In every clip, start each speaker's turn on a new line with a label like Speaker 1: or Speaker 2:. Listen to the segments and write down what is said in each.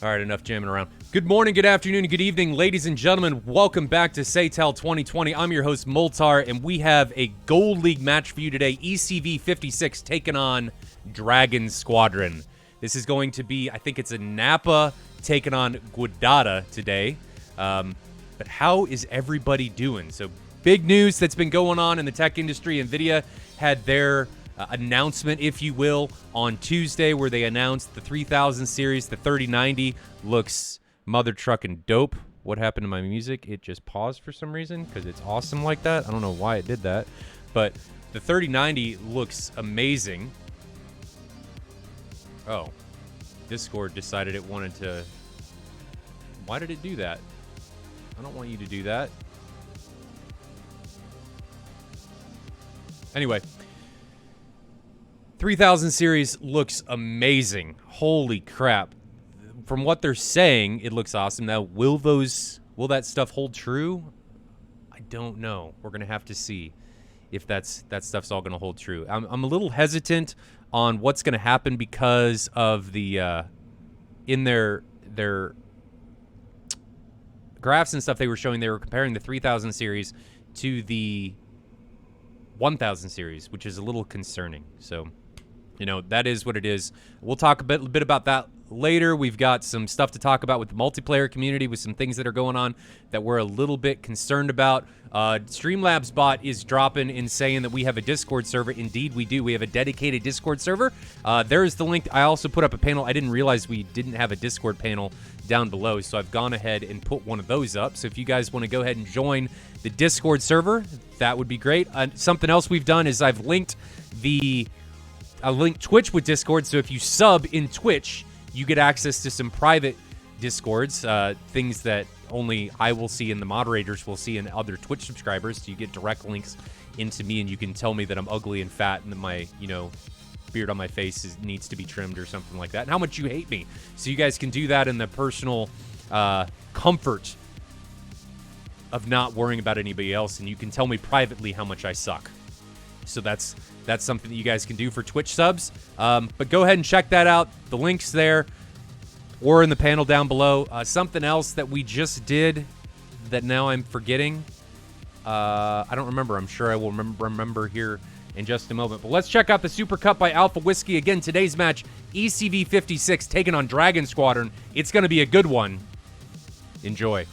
Speaker 1: All right, enough jamming around. Good morning, good afternoon, and good evening, ladies and gentlemen. Welcome back to SATAL 2020. I'm your host, Moltar, and we have a Gold League match for you today. ECV56 taking on Dragon Squadron. This is going to be, I think it's a Napa taking on Guadada today. But how is everybody doing? So big news that's been going on in the tech industry. NVIDIA had their announcement, if you will, on Tuesday, where they announced the 3000 series. The 3090 looks mother trucking dope. What happened to my music? It just paused for some reason because it's awesome like that. I don't know why it did that, but the 3090 looks amazing. Oh, Discord decided it wanted to. Why did it do that? I don't want you to do that. Anyway, 3000 series looks amazing. Holy crap. From what they're saying, it looks awesome. Now, will that stuff hold true? I don't know. We're going to have to see if that stuff's all going to hold true. I'm a little hesitant on what's going to happen because of the in their graphs and stuff they were showing, they were comparing the 3000 series to the 1000 series, which is a little concerning. So, you know, that is what it is. We'll talk a bit about that later. We've got some stuff to talk about with the multiplayer community, with some things that are going on that we're a little bit concerned about. Streamlabs bot is dropping in saying that we have a Discord server. Indeed, we do. We have a dedicated Discord server. There's the link. I also put up a panel. I didn't realize we didn't have a Discord panel down below, so I've gone ahead and put one of those up. So if you guys want to go ahead and join the Discord server, that would be great. Something else we've done is I've linked Twitch with Discord, so if you sub in Twitch, you get access to some private Discords, things that only I will see and the moderators will see and other Twitch subscribers. So you get direct links into me, and you can tell me that I'm ugly and fat and that my, beard on my face needs to be trimmed or something like that, and how much you hate me. So you guys can do that in the personal comfort of not worrying about anybody else, and you can tell me privately how much I suck. So that's something that you guys can do for Twitch subs. But go ahead and check that out. The link's there or in the panel down below. Something else that we just did that now I'm forgetting. I don't remember. I'm sure I will remember here in just a moment. But let's check out the Super Cup by Alpha Whiskey. Again, today's match, ECV56 taking on Dragon Squadron. It's going to be a good one. Enjoy.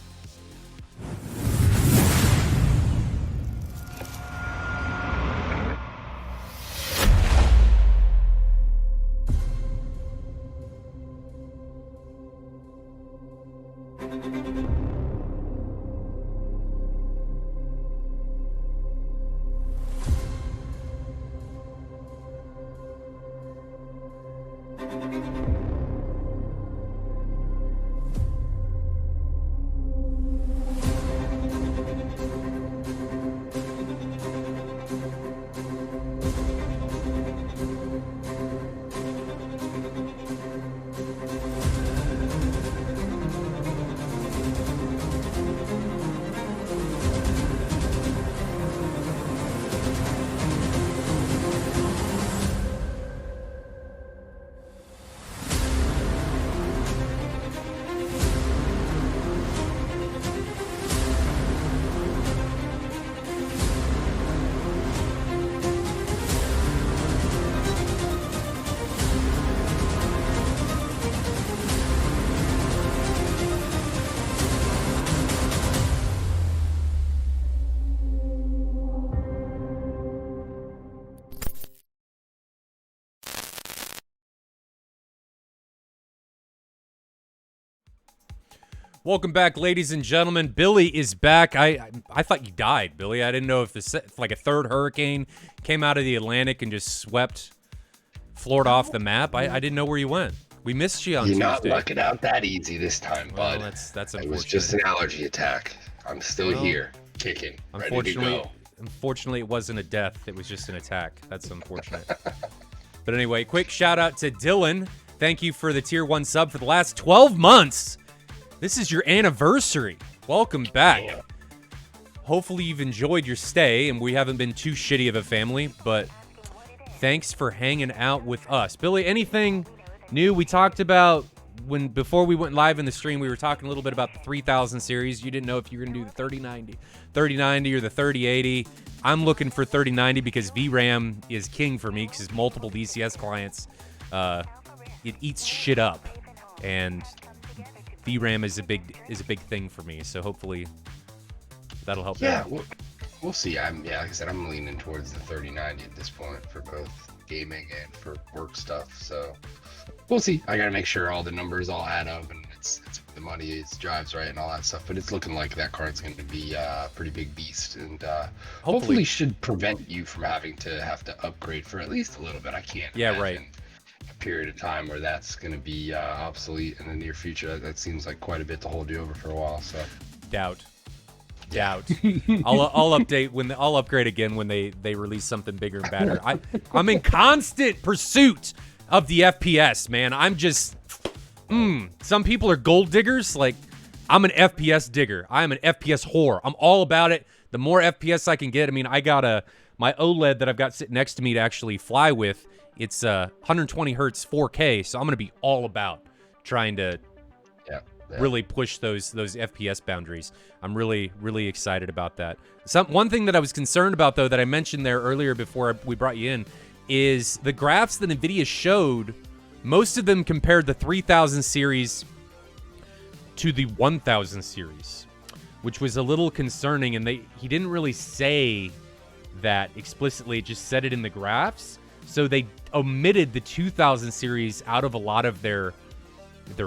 Speaker 1: Welcome back, ladies and gentlemen. Billy is back. I thought you died, Billy. I didn't know if like a third hurricane came out of the Atlantic and just swept Florida off the map. I didn't know where you went. We missed you on Tuesday.
Speaker 2: You're not lucking out that easy this time, bud.
Speaker 1: Well, that's unfortunate.
Speaker 2: It was just an allergy attack. I'm still here, kicking, ready to go.
Speaker 1: Unfortunately, it wasn't a death. It was just an attack. That's unfortunate. But anyway, quick shout out to Dylan. Thank you for the tier 1 sub for the last 12 months. This is your anniversary. Welcome back.
Speaker 2: Damn.
Speaker 1: Hopefully you've enjoyed your stay and we haven't been too shitty of a family, but thanks for hanging out with us. Billy, anything new? We talked about before we went live in the stream, we were talking a little bit about the 3000 series. You didn't know if you were going to do the 3090 or the 3080. I'm looking for 3090 because VRAM is king for me because multiple DCS clients, it eats shit up, and VRAM is a big thing for me. So hopefully that'll help.
Speaker 2: Yeah, we'll see. Like I said, I'm leaning towards the 3090 at this point for both gaming and for work stuff. So we'll see. I gotta make sure all the numbers all add up and it's the money is drives right and all that stuff. But it's looking like that card's going to be a pretty big beast, and hopefully should prevent you from having to upgrade for at least a little bit. I can't.
Speaker 1: Right.
Speaker 2: A period of time where that's going to be obsolete in the near future. That seems like quite a bit to hold you over for a while. So
Speaker 1: doubt. I'll update I'll upgrade again when they release something bigger and better. I'm in constant pursuit of the FPS, man. I'm just some people are gold diggers. Like, I'm an FPS digger. I am an FPS whore. I'm all about it. The more FPS I can get. I mean, I got my OLED that I've got sitting next to me to actually fly with. It's 120 hertz 4K, so I'm gonna be all about trying to really push those FPS boundaries. I'm really, really excited about that. One thing that I was concerned about, though, that I mentioned there earlier before we brought you in, is the graphs that NVIDIA showed. Most of them compared the 3000 series to the 1000 series, which was a little concerning. And he didn't really say that explicitly; it just said it in the graphs. So they omitted the 2000 series out of a lot of their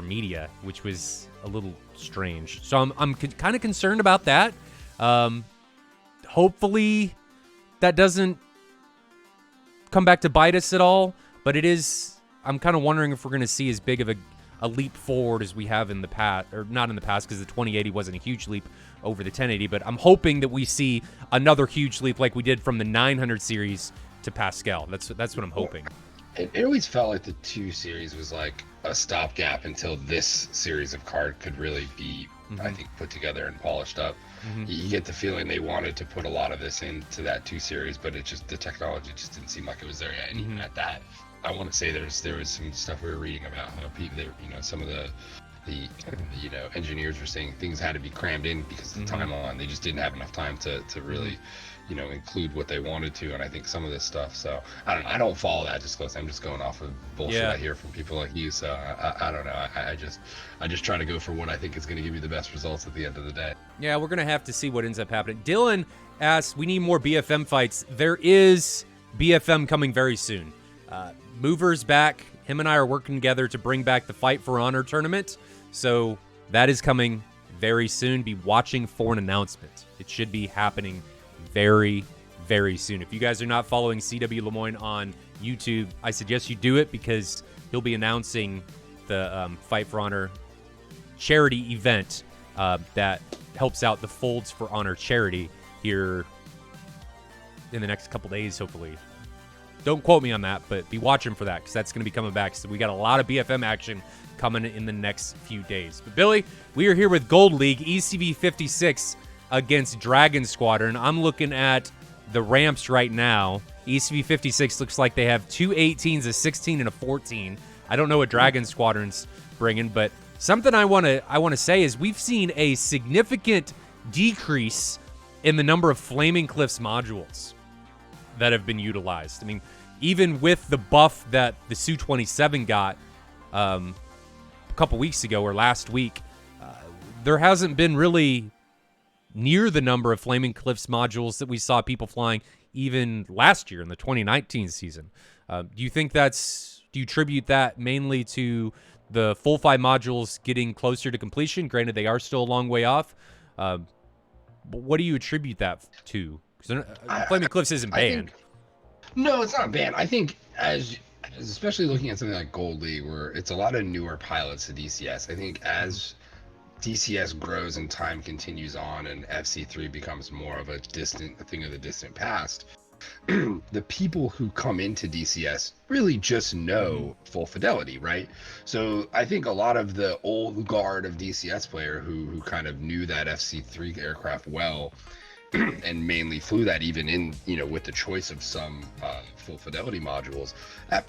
Speaker 1: media, which was a little strange. So I'm kind of concerned about that. Hopefully that doesn't come back to bite us at all, but it is. I'm kind of wondering if we're going to see as big of a leap forward as we have in the past, or not in the past, because the 2080 wasn't a huge leap over the 1080, but I'm hoping that we see another huge leap like we did from the 900 series to Pascal. That's what I'm hoping.
Speaker 2: It always felt like the 2 series was like a stopgap until this series of card could really be, I think, put together and polished up. You get the feeling they wanted to put a lot of this into that 2 series, but the technology just didn't seem like it was there yet. And even at that, I want to say there was some stuff we were reading about how people, some of the engineers were saying things had to be crammed in because of the timeline. They just didn't have enough time to really include what they wanted to. And I think some of this stuff, so I don't know, I don't follow that just close. I'm just going off of bullshit I hear from people like you. So I don't know. I just try to go for what I think is going to give you the best results at the end of the day.
Speaker 1: Yeah, we're going to have to see what ends up happening. Dylan asks, we need more BFM fights. There is BFM coming very soon. Mover's back. Him and I are working together to bring back the Fight for Honor tournament. So that is coming very soon. Be watching for an announcement. It should be happening very, very soon. If you guys are not following CW Lemoyne on YouTube, I suggest you do it because he'll be announcing the Fight for Honor charity event that helps out the Folds for Honor charity here in the next couple days, hopefully. Don't quote me on that, but be watching for that because that's going to be coming back. So we got a lot of BFM action coming in the next few days. But Billy, we are here with Gold League, ECV56 against Dragon Squadron. I'm looking at the ramps right now. ECV56 looks like they have 2 18s, a 16, and a 14. I don't know what Dragon Squadron's bringing, but something I want to say is we've seen a significant decrease in the number of Flaming Cliffs modules that have been utilized. I mean, even with the buff that the Su-27 got a couple weeks ago or last week, there hasn't been really near the number of Flaming Cliffs modules that we saw people flying even last year in the 2019 season. Do you attribute that mainly to the full 5 modules getting closer to completion? Granted, they are still a long way off. But what do you attribute that to? Because Flaming Cliffs isn't banned.
Speaker 2: No, it's not banned. I think especially looking at something like Gold League, where it's a lot of newer pilots to DCS. I think as DCS grows and time continues on and FC3 becomes more of a thing of the distant past, the people who come into DCS really just know full fidelity, right? So I think a lot of the old guard of DCS player who kind of knew that FC3 aircraft well and mainly flew that even in, with the choice of some full fidelity modules,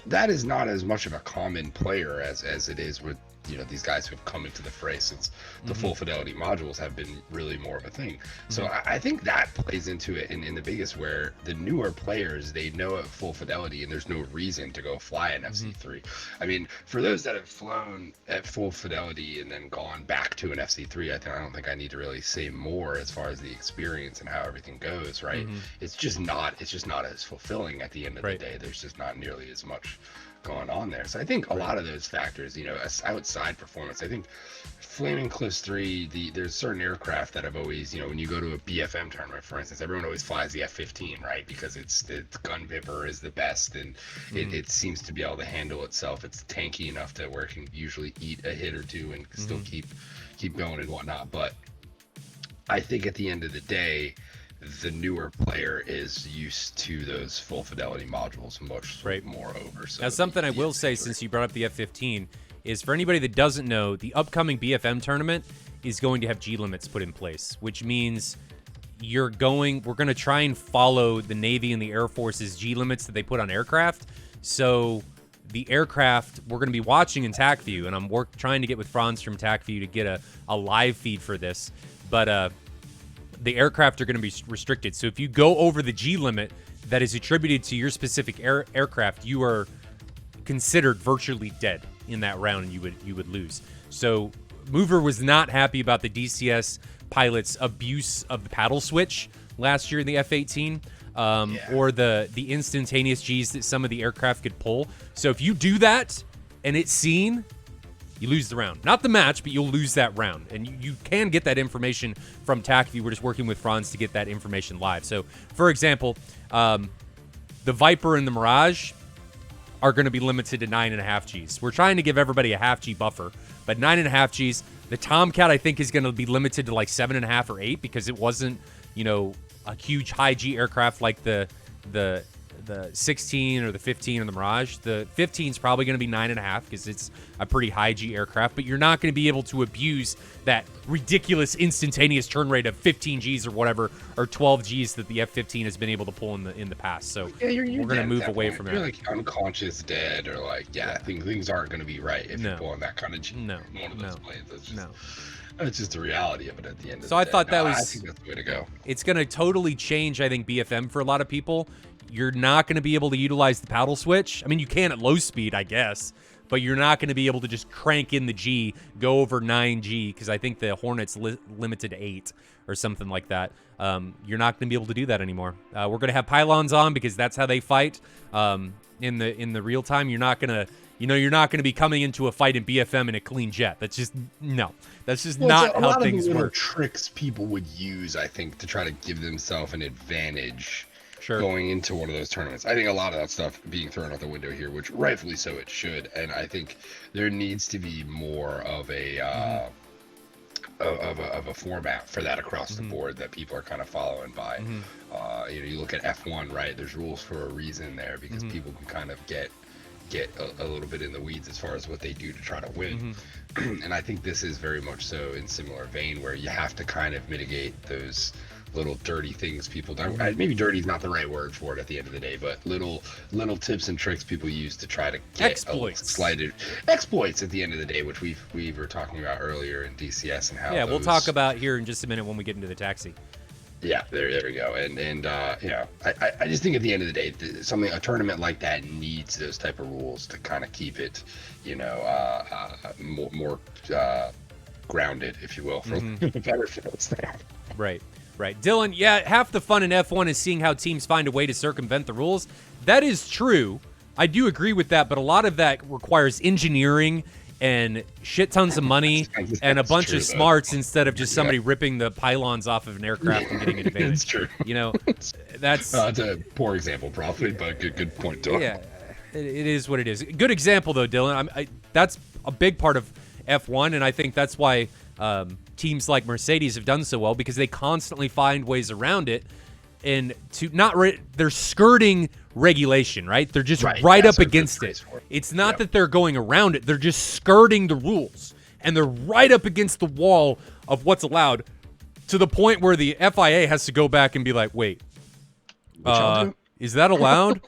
Speaker 2: that is not as much of a common player as it is with these guys who have come into the fray since the full fidelity modules have been really more of a thing. So I think that plays into it in the biggest, where the newer players, they know at full fidelity and there's no reason to go fly an FC3. I mean, for those that have flown at full fidelity and then gone back to an FC3, I don't think I need to really say more as far as the experience and how everything goes, right? It's just not as fulfilling at the end of the day. There's just not nearly as much going on there. So I think a lot of those factors, outside performance, I think Flaming Cliffs 3, there's certain aircraft that have always, when you go to a BFM tournament, for instance, everyone always flies the F-15, right? Because its gun vapor is the best, and it seems to be able to handle itself. It's tanky enough to where it can usually eat a hit or two and still keep going and whatnot. But I think at the end of the day, the newer player is used to those full fidelity modules much more over. So
Speaker 1: now, something I will say, since you brought up the F-15, is for anybody that doesn't know, the upcoming BFM tournament is going to have G limits put in place, which means we're going to try and follow the Navy and the Air Force's G limits that they put on aircraft. So the aircraft we're going to be watching in TACView, and I'm trying to get with Franz from TACView to get a live feed for this, but the aircraft are going to be restricted. So if you go over the G limit that is attributed to your specific aircraft, you are considered virtually dead in that round, and you would lose. So Mover was not happy about the DCS pilots' abuse of the paddle switch last year in the F-18, or the instantaneous Gs that some of the aircraft could pull. So if you do that and it's seen, you lose the round. Not the match, but you'll lose that round. And you can get that information from TACView. We're just working with Franz to get that information live. So, for example, the Viper and the Mirage are going to be limited to 9.5 Gs. We're trying to give everybody a half G buffer, but 9.5 Gs. The Tomcat, I think, is going to be limited to like 7.5 or 8 because it wasn't, a huge high G aircraft like the 16 or the 15 or the Mirage. The 15 is probably going to be 9.5 because it's a pretty high G aircraft, but you're not going to be able to abuse that ridiculous instantaneous turn rate of 15 Gs or whatever, or 12 Gs that the F-15 has been able to pull in the past. So
Speaker 2: you're
Speaker 1: we're going to move away from
Speaker 2: you're
Speaker 1: that.
Speaker 2: Like unconscious dead, or like things aren't going to be right if you're pulling that kind of G.
Speaker 1: No,
Speaker 2: one of those planes. That's just the reality of it at the end of the day.
Speaker 1: So I thought that was.
Speaker 2: I think that's the way to go.
Speaker 1: It's going to totally change, I think, BFM for a lot of people. You're not going to be able to utilize the paddle switch. I mean, you can at low speed, I guess, but you're not going to be able to just crank in the G, go over 9G, because I think the Hornet's limited to 8 or something like that. You're not going to be able to do that anymore. We're going to have pylons on because that's how they fight. In the real time, you're not going to. You're not going to be coming into a fight in BFM in a clean jet. That's just That's just not how things work.
Speaker 2: Tricks people would use, I think, to try to give themselves an advantage.
Speaker 1: Sure.
Speaker 2: Going into one of those tournaments. I think a lot of that stuff being thrown out the window here, which rightfully so it should. And I think there needs to be more of a of a format for that across the board that people are kind of following by. You look at F1, right? There's rules for a reason there because people can kind of get a little bit in the weeds as far as what they do to try to win. And I think this is very much so in similar vein, where you have to kind of mitigate those little dirty things people do. Maybe dirty is not the right word for it at the end of the day, but little tips and tricks people use to try to get exploits at the end of the day, which we were talking about earlier in DCS and how
Speaker 1: we'll talk about here in just a minute when we get into the taxi.
Speaker 2: Yeah, there we go. And I just think at the end of the day, a tournament like that needs those type of rules to kind of keep it, more grounded, if you will, for better feels there.
Speaker 1: Right. Dylan, half the fun in F1 is seeing how teams find a way to circumvent the rules. That is true. I do agree with that, but a lot of that requires engineering and shit tons of money and a bunch of smarts instead of just somebody ripping the pylons off of an aircraft and getting an advantage.
Speaker 2: It's true.
Speaker 1: That's
Speaker 2: a poor example, probably, but good point, Dylan.
Speaker 1: Yeah, it is what it is. Good example, though, Dylan. That's a big part of F1, and I think that's why teams like Mercedes have done so well, because they constantly find ways around it, and they're skirting regulation, right? They're just right up against it. It's not that they're going around it; they're just skirting the rules, and they're right up against the wall of what's allowed, to the point where the FIA has to go back and be like, "Wait, is that allowed?"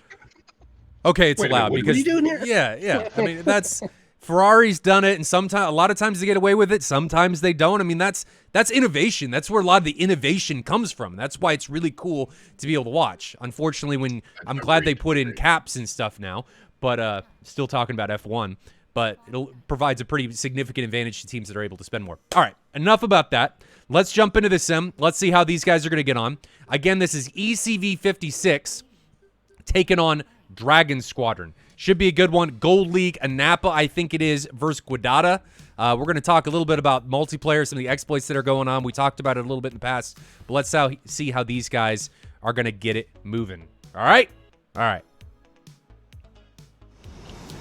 Speaker 1: Okay, it's allowed
Speaker 2: because what are you doing here?
Speaker 1: Yeah. I mean, that's Ferrari's done it, and sometimes, a lot of times they get away with it. Sometimes they don't. I mean, that's innovation. That's where a lot of the innovation comes from. That's why it's really cool to be able to watch. Unfortunately, I'm glad they put in caps and stuff now, but still talking about F1. But it provides a pretty significant advantage to teams that are able to spend more. All right, enough about that. Let's jump into the sim. Let's see how these guys are going to get on. Again, this is ECV56 taking on Dragon Squadron. Should be a good one. Gold League, Anapa, I think it is, versus Guadada. We're going to talk a little bit about multiplayer, some of the exploits that are going on. We talked about it a little bit in the past, but let's see how these guys are going to get it moving. All right? All right.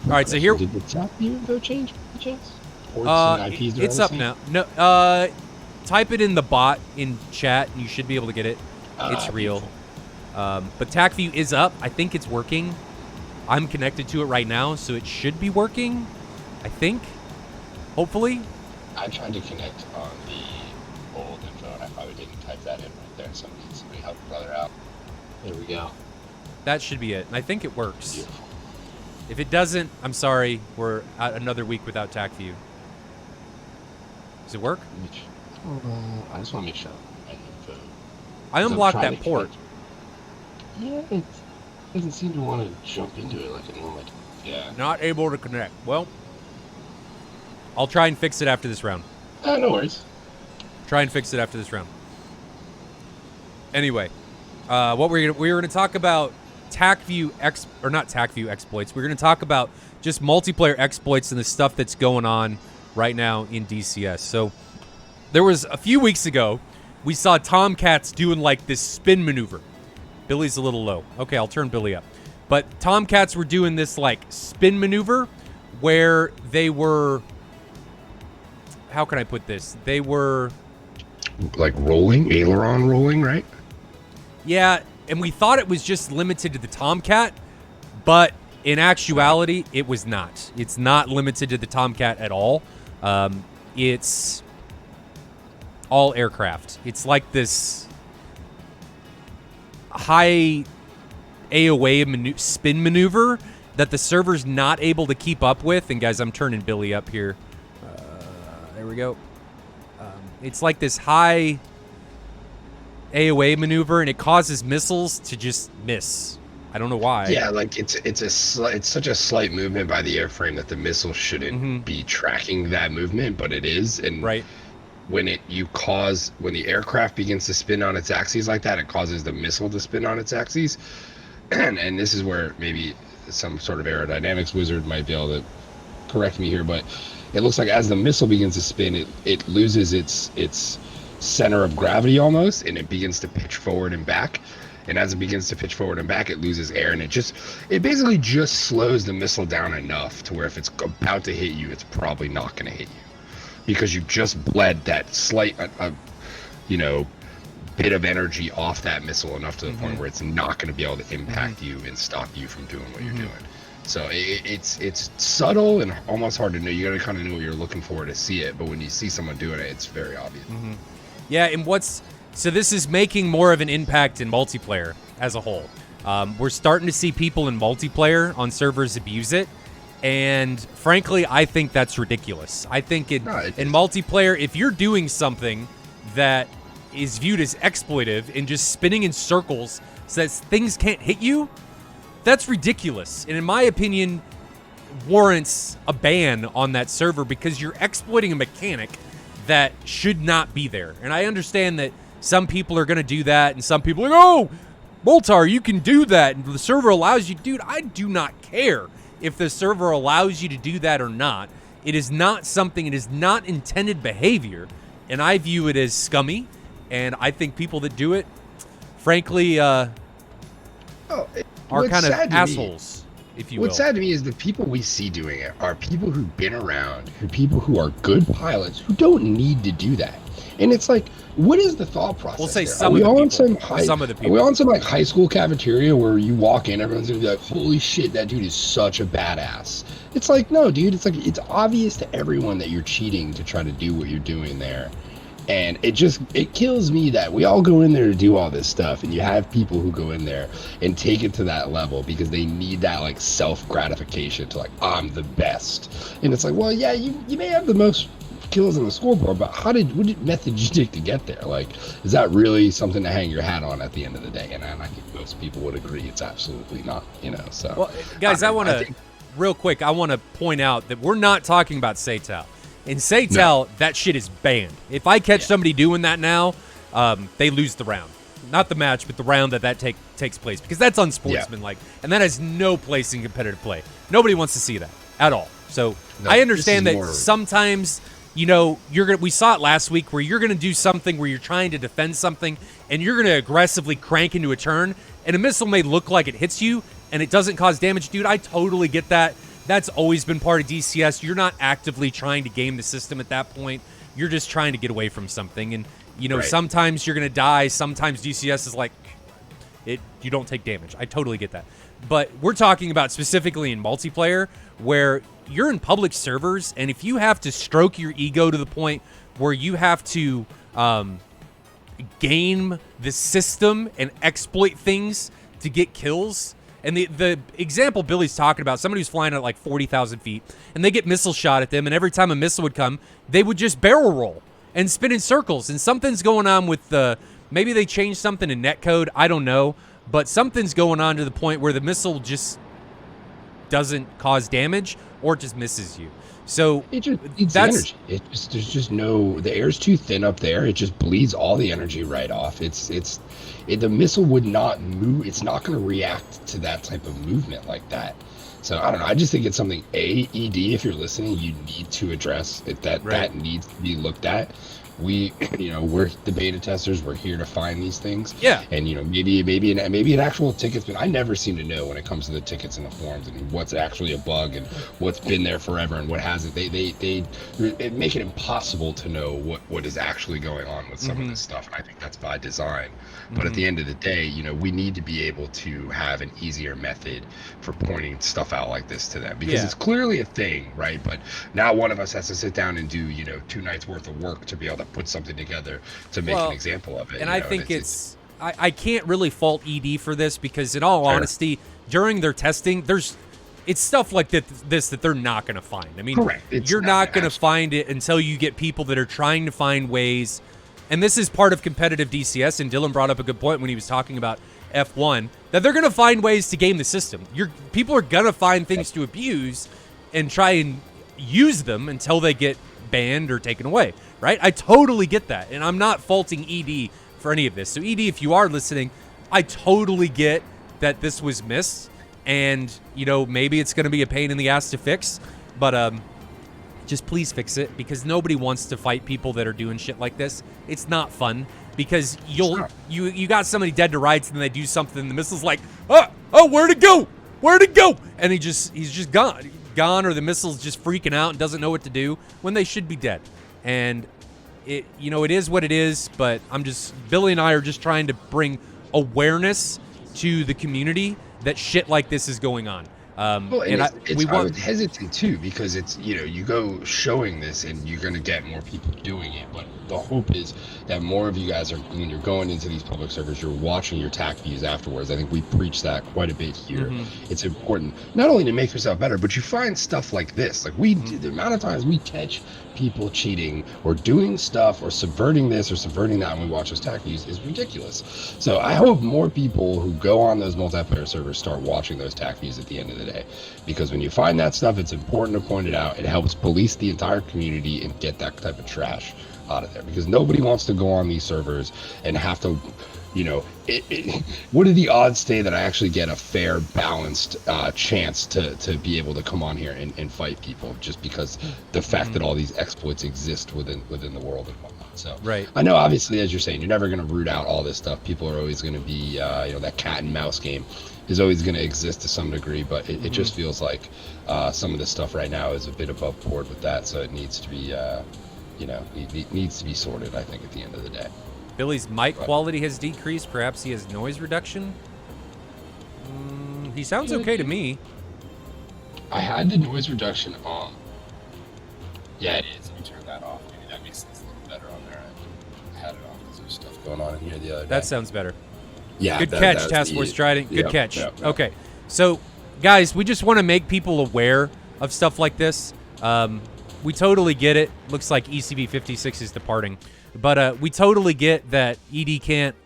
Speaker 1: All right, so here...
Speaker 2: Did the top view info change by chance? IPs
Speaker 1: it's up now. No, type it in the bot in chat, and you should be able to get it. It's real. But TAC view is up. I think it's working. I'm connected to it right now, so it should be working, I think. Hopefully.
Speaker 2: I tried to connect on the old info, and I probably didn't type that in right there. Somebody help a brother out. There we go.
Speaker 1: That should be it, and I think it works.
Speaker 2: Beautiful.
Speaker 1: If it doesn't, I'm sorry. We're at another week without TAC view. Does it work?
Speaker 2: I just want to make sure.
Speaker 1: I unblocked that port.
Speaker 2: Yeah, it doesn't seem to want to jump into it like it normally does. Yeah.
Speaker 1: Not able to connect. Well, I'll try and fix it after this round.
Speaker 2: No worries.
Speaker 1: Try and fix it after this round. Anyway, what we're gonna talk about TAC view not TAC view exploits. We're gonna talk about just multiplayer exploits and the stuff that's going on right now in DCS. So there was a few weeks ago, we saw Tomcats doing like this spin maneuver. Billy's a little low. Okay, I'll turn Billy up. But Tomcats were doing this like spin maneuver where they were, how can I put this? They were
Speaker 2: like rolling, aileron rolling, right?
Speaker 1: Yeah, and we thought it was just limited to the Tomcat, but in actuality, it was not. It's not limited to the Tomcat at all. It's all aircraft. It's like this high AOA spin maneuver that the server's not able to keep up with. And guys, I'm turning Billy up here. There we go. It's like this high AOA maneuver, and it causes missiles to just miss. I don't know why. Yeah, like it's such a slight movement by the airframe that the missile shouldn't be tracking that movement, but it is. And right.
Speaker 2: When the aircraft begins to spin on its axes like that, it causes the missile to spin on its axes. And this is where maybe some sort of aerodynamics wizard might be able to correct me here, but it looks like as the missile begins to spin, it loses its center of gravity almost, and it begins to pitch forward and back. And as it begins to pitch forward and back, it loses air, and it basically just slows the missile down enough to where if it's about to hit you, it's probably not going to hit you, because you just bled that slight, bit of energy off that missile enough to the point where it's not going to be able to impact you and stop you from doing what you're doing. So it's subtle and almost hard to know. You got to kind of know what you're looking for to see it, but when you see someone doing it, it's very obvious.
Speaker 1: Yeah, and so this is making more of an impact in multiplayer as a whole. We're starting to see people in multiplayer on servers abuse it, and frankly, I think that's ridiculous. I think in multiplayer, if you're doing something that is viewed as exploitive and just spinning in circles so that things can't hit you, that's ridiculous. And in my opinion, warrants a ban on that server, because you're exploiting a mechanic that should not be there. And I understand that some people are going to do that, and some people are like, oh, Moltar, you can do that, and the server allows you. Dude, I do not care if the server allows you to do that or not. It is not something, it is not intended behavior, and I view it as scummy, and I think people that do it, frankly, are kind of assholes, if you will.
Speaker 2: What's sad to me is the people we see doing it are people who've been around, people who are good pilots who don't need to do that. And it's like, what is the thought process?
Speaker 1: We'll say
Speaker 2: there?
Speaker 1: some of the people.
Speaker 2: Are we on some like high school cafeteria where you walk in, everyone's gonna be like, holy shit, that dude is such a badass. It's like, no, dude, it's like, it's obvious to everyone that you're cheating to try to do what you're doing there. And it kills me that we all go in there to do all this stuff, and you have people who go in there and take it to that level because they need that like self gratification to like, I'm the best. And it's like, well, yeah, you may have the most kills on the scoreboard, but what method did you take to get there? Like, is that really something to hang your hat on at the end of the day? And I think most people would agree it's absolutely not, So,
Speaker 1: well, guys, I want to real quick. I want to point out that we're not talking about SATAL. In SATAL, that shit is banned. If I catch somebody doing that now, they lose the round. Not the match, but the round that takes place, because that's unsportsmanlike, and that has no place in competitive play. Nobody wants to see that at all. So I understand that sometimes, we saw it last week where you're gonna do something where you're trying to defend something, and you're gonna aggressively crank into a turn, and a missile may look like it hits you, and it doesn't cause damage. Dude, I totally get that. That's always been part of DCS. You're not actively trying to game the system at that point. You're just trying to get away from something. And, sometimes you're going to die. Sometimes DCS is like, you don't take damage. I totally get that. But we're talking about specifically in multiplayer where you're in public servers, and if you have to stroke your ego to the point where you have to game the system and exploit things to get kills. And the example Billy's talking about, somebody who's flying at like 40,000 feet, and they get missile shot at them, and every time a missile would come, they would just barrel roll and spin in circles. And something's going on with maybe they changed something in netcode, I don't know, but something's going on to the point where the missile just doesn't cause damage or just misses you. So
Speaker 2: it just needs energy. There's just the air's too thin up there. It just bleeds all the energy right off. The missile would not move. It's not going to react to that type of movement like that. So I don't know. I just think it's something ED, if you're listening, you need to address it. That needs to be looked at. We're the beta testers. We're here to find these things.
Speaker 1: Yeah.
Speaker 2: And maybe an actual ticket's been. I never seem to know when it comes to the tickets and the forms and what's actually a bug and what's been there forever and what hasn't. They make it impossible to know what is actually going on with some of this stuff. And I think that's by design. But at the end of the day, we need to be able to have an easier method for pointing stuff out like this to them, because it's clearly a thing, right? But now one of us has to sit down and do 2 nights worth of work to be able to put something together to make an example of it.
Speaker 1: And I think I can't really fault ED for this, because in all honesty, during their testing, it's stuff like this that they're not going to find. I mean, you're not going to find it until you get people that are trying to find ways. And this is part of competitive DCS, and Dylan brought up a good point when he was talking about F1, that they're going to find ways to game the system. People are going to find things to abuse and try and use them until they get banned or taken away, right? I totally get that, and I'm not faulting ED for any of this. So ED, if you are listening, I totally get that this was missed, and maybe it's going to be a pain in the ass to fix, but just please fix it, because nobody wants to fight people that are doing shit like this. It's not fun, because you got somebody dead to rights, and then they do something, and the missile's like, oh, where'd it go? Where'd it go? And he's just gone, or the missile's just freaking out and doesn't know what to do when they should be dead. And it is what it is, but Billy and I are just trying to bring awareness to the community that shit like this is going on. I was
Speaker 2: hesitant too, because it's you go showing this and you're going to get more people doing it, but the hope is that more of you guys are, when you're going into these public servers, you're watching your TAC views afterwards. I think we preach that quite a bit here. It's important not only to make yourself better, but you find stuff like this. Like the amount of times we catch people cheating or doing stuff or subverting this or subverting that when we watch those TAC views is ridiculous. So I hope more people who go on those multiplayer servers start watching those TAC views at the end of the day, because when you find that stuff, it's important to point it out. It helps police the entire community and get that type of trash out of there, because nobody wants to go on these servers and have to, what are the odds today that I actually get a fair, balanced chance to be able to come on here and fight people, just because the fact that all these exploits exist within the world and whatnot. So I know, obviously, as you're saying, you're never going to root out all this stuff. People are always going to be, that cat and mouse game is always going to exist to some degree, but it just feels like some of this stuff right now is a bit above board with that, so it needs to be it needs to be sorted, I think, at the end of the day.
Speaker 1: Billy's mic quality has decreased. Perhaps he has noise reduction. He sounds okay to me.
Speaker 2: I had the noise reduction on. Yeah, it is. Let me turn that off. Maybe that makes things a little better on there.
Speaker 3: stuff going on in here the other day.
Speaker 1: That sounds better.
Speaker 3: Yeah.
Speaker 1: Good catch, Task Force Trident. Good
Speaker 3: Yep,
Speaker 1: catch.
Speaker 3: yep.
Speaker 1: Okay. So, guys, we just want to make people aware of stuff like this. We totally get it. Looks like ECV56 is departing. But we totally get that ED can't...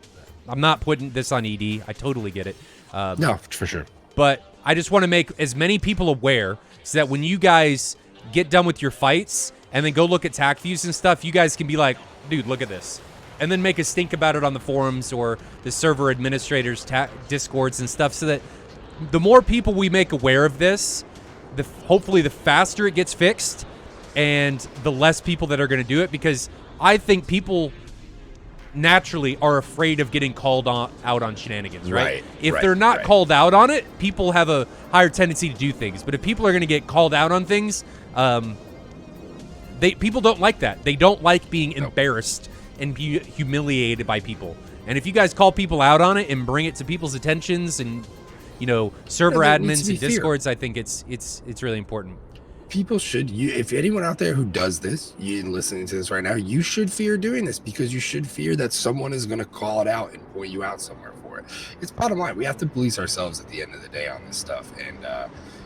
Speaker 1: I'm not putting this on ED. I totally get it.
Speaker 3: No, for sure.
Speaker 1: But I just want to make as many people aware so that when you guys get done with your fights and then go look at tac views and stuff, you guys can be like, dude, look at this. And then make a stink about it on the forums or the server administrators' discords and stuff, so that the more people we make aware of this, hopefully the faster it gets fixed and the less people that are going to do it, because I think people naturally are afraid of getting called out on shenanigans, right? If they're not called out on it, people have a higher tendency to do things. But if people are going to get called out on things, people don't like that. They don't like being embarrassed and be humiliated by people. And if you guys call people out on it and bring it to people's attentions and, you know, server admins and discords, I think it's really important.
Speaker 3: People should, if anyone out there who does this, you listening to this right now, you should fear doing this, because you should fear that someone is going to call it out and point you out somewhere for it. It's bottom line. We have to police ourselves at the end of the day on this stuff. And,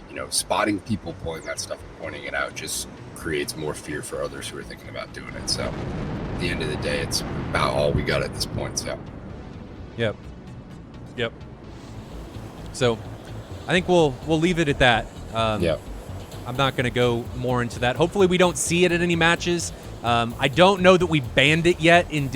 Speaker 3: you know, spotting people pulling that stuff and pointing it out just creates more fear for others who are thinking about doing it. So at the end of the day, it's about all we got at this point. So
Speaker 1: Yep. So I think we'll leave it at that.
Speaker 3: Yep.
Speaker 1: I'm not going to go more into that. Hopefully we don't see it at any matches. I don't know that we banned it yet in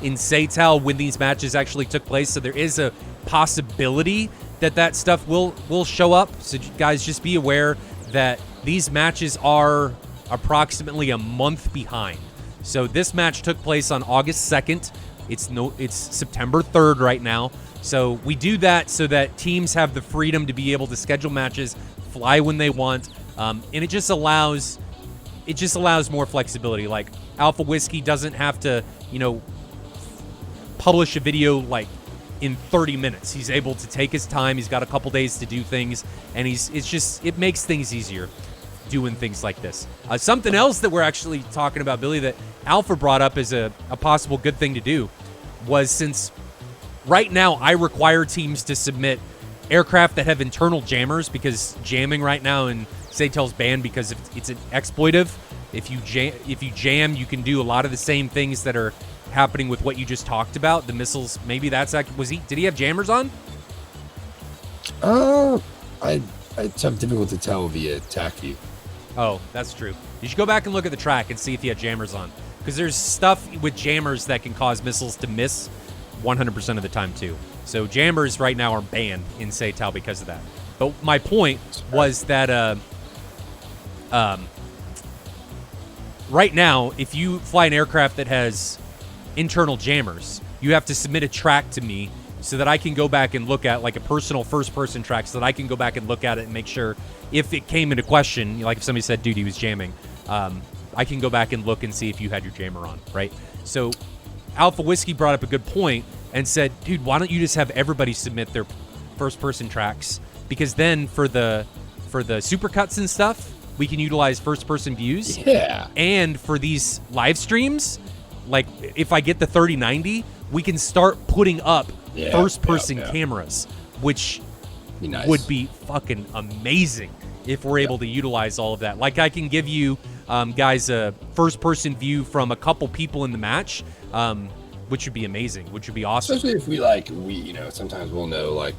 Speaker 1: SATAL when these matches actually took place, so there is a possibility that stuff will show up. So guys, just be aware that these matches are approximately a month behind. So this match took place on August 2nd. It's September 3rd right now. So we do that so that teams have the freedom to be able to schedule matches, fly when they want, and it just allows more flexibility. Like Alpha Whiskey doesn't have to, you know, publish a video like in 30 minutes. He's able to take his time. He's got a couple days to do things, and it makes things easier doing things like this. Something else that we're actually talking about, Billy, that Alpha brought up as a possible good thing to do was, since right now I require teams to submit aircraft that have internal jammers, because jamming right now in SATAL's banned because it's an exploitive. If you jam, you can do a lot of the same things that are happening with what you just talked about. The missiles, maybe did he have jammers on?
Speaker 3: It's difficult to tell via tac view.
Speaker 1: Oh, that's true. You should go back and look at the track and see if he had jammers on, because there's stuff with jammers that can cause missiles to miss 100% of the time too. So jammers right now are banned in SATAL because of that. But my point was that right now, if you fly an aircraft that has internal jammers, you have to submit a track to me so that I can go back and look at, like, a personal first-person track, so that I can go back and look at it and make sure if it came into question, like if somebody said, dude, he was jamming, I can go back and look and see if you had your jammer on, right? So Alpha Whiskey brought up a good point and said, dude, why don't you just have everybody submit their first-person tracks? Because then for the supercuts and stuff, we can utilize first-person views.
Speaker 3: Yeah.
Speaker 1: And for these live streams, like if I get the 3090, we can start putting up first-person cameras, which would be fucking amazing if we're able to utilize all of that. Like, I can give you guys a first-person view from a couple people in the match, which would be amazing, which would be awesome.
Speaker 3: Especially if we sometimes we'll know, like,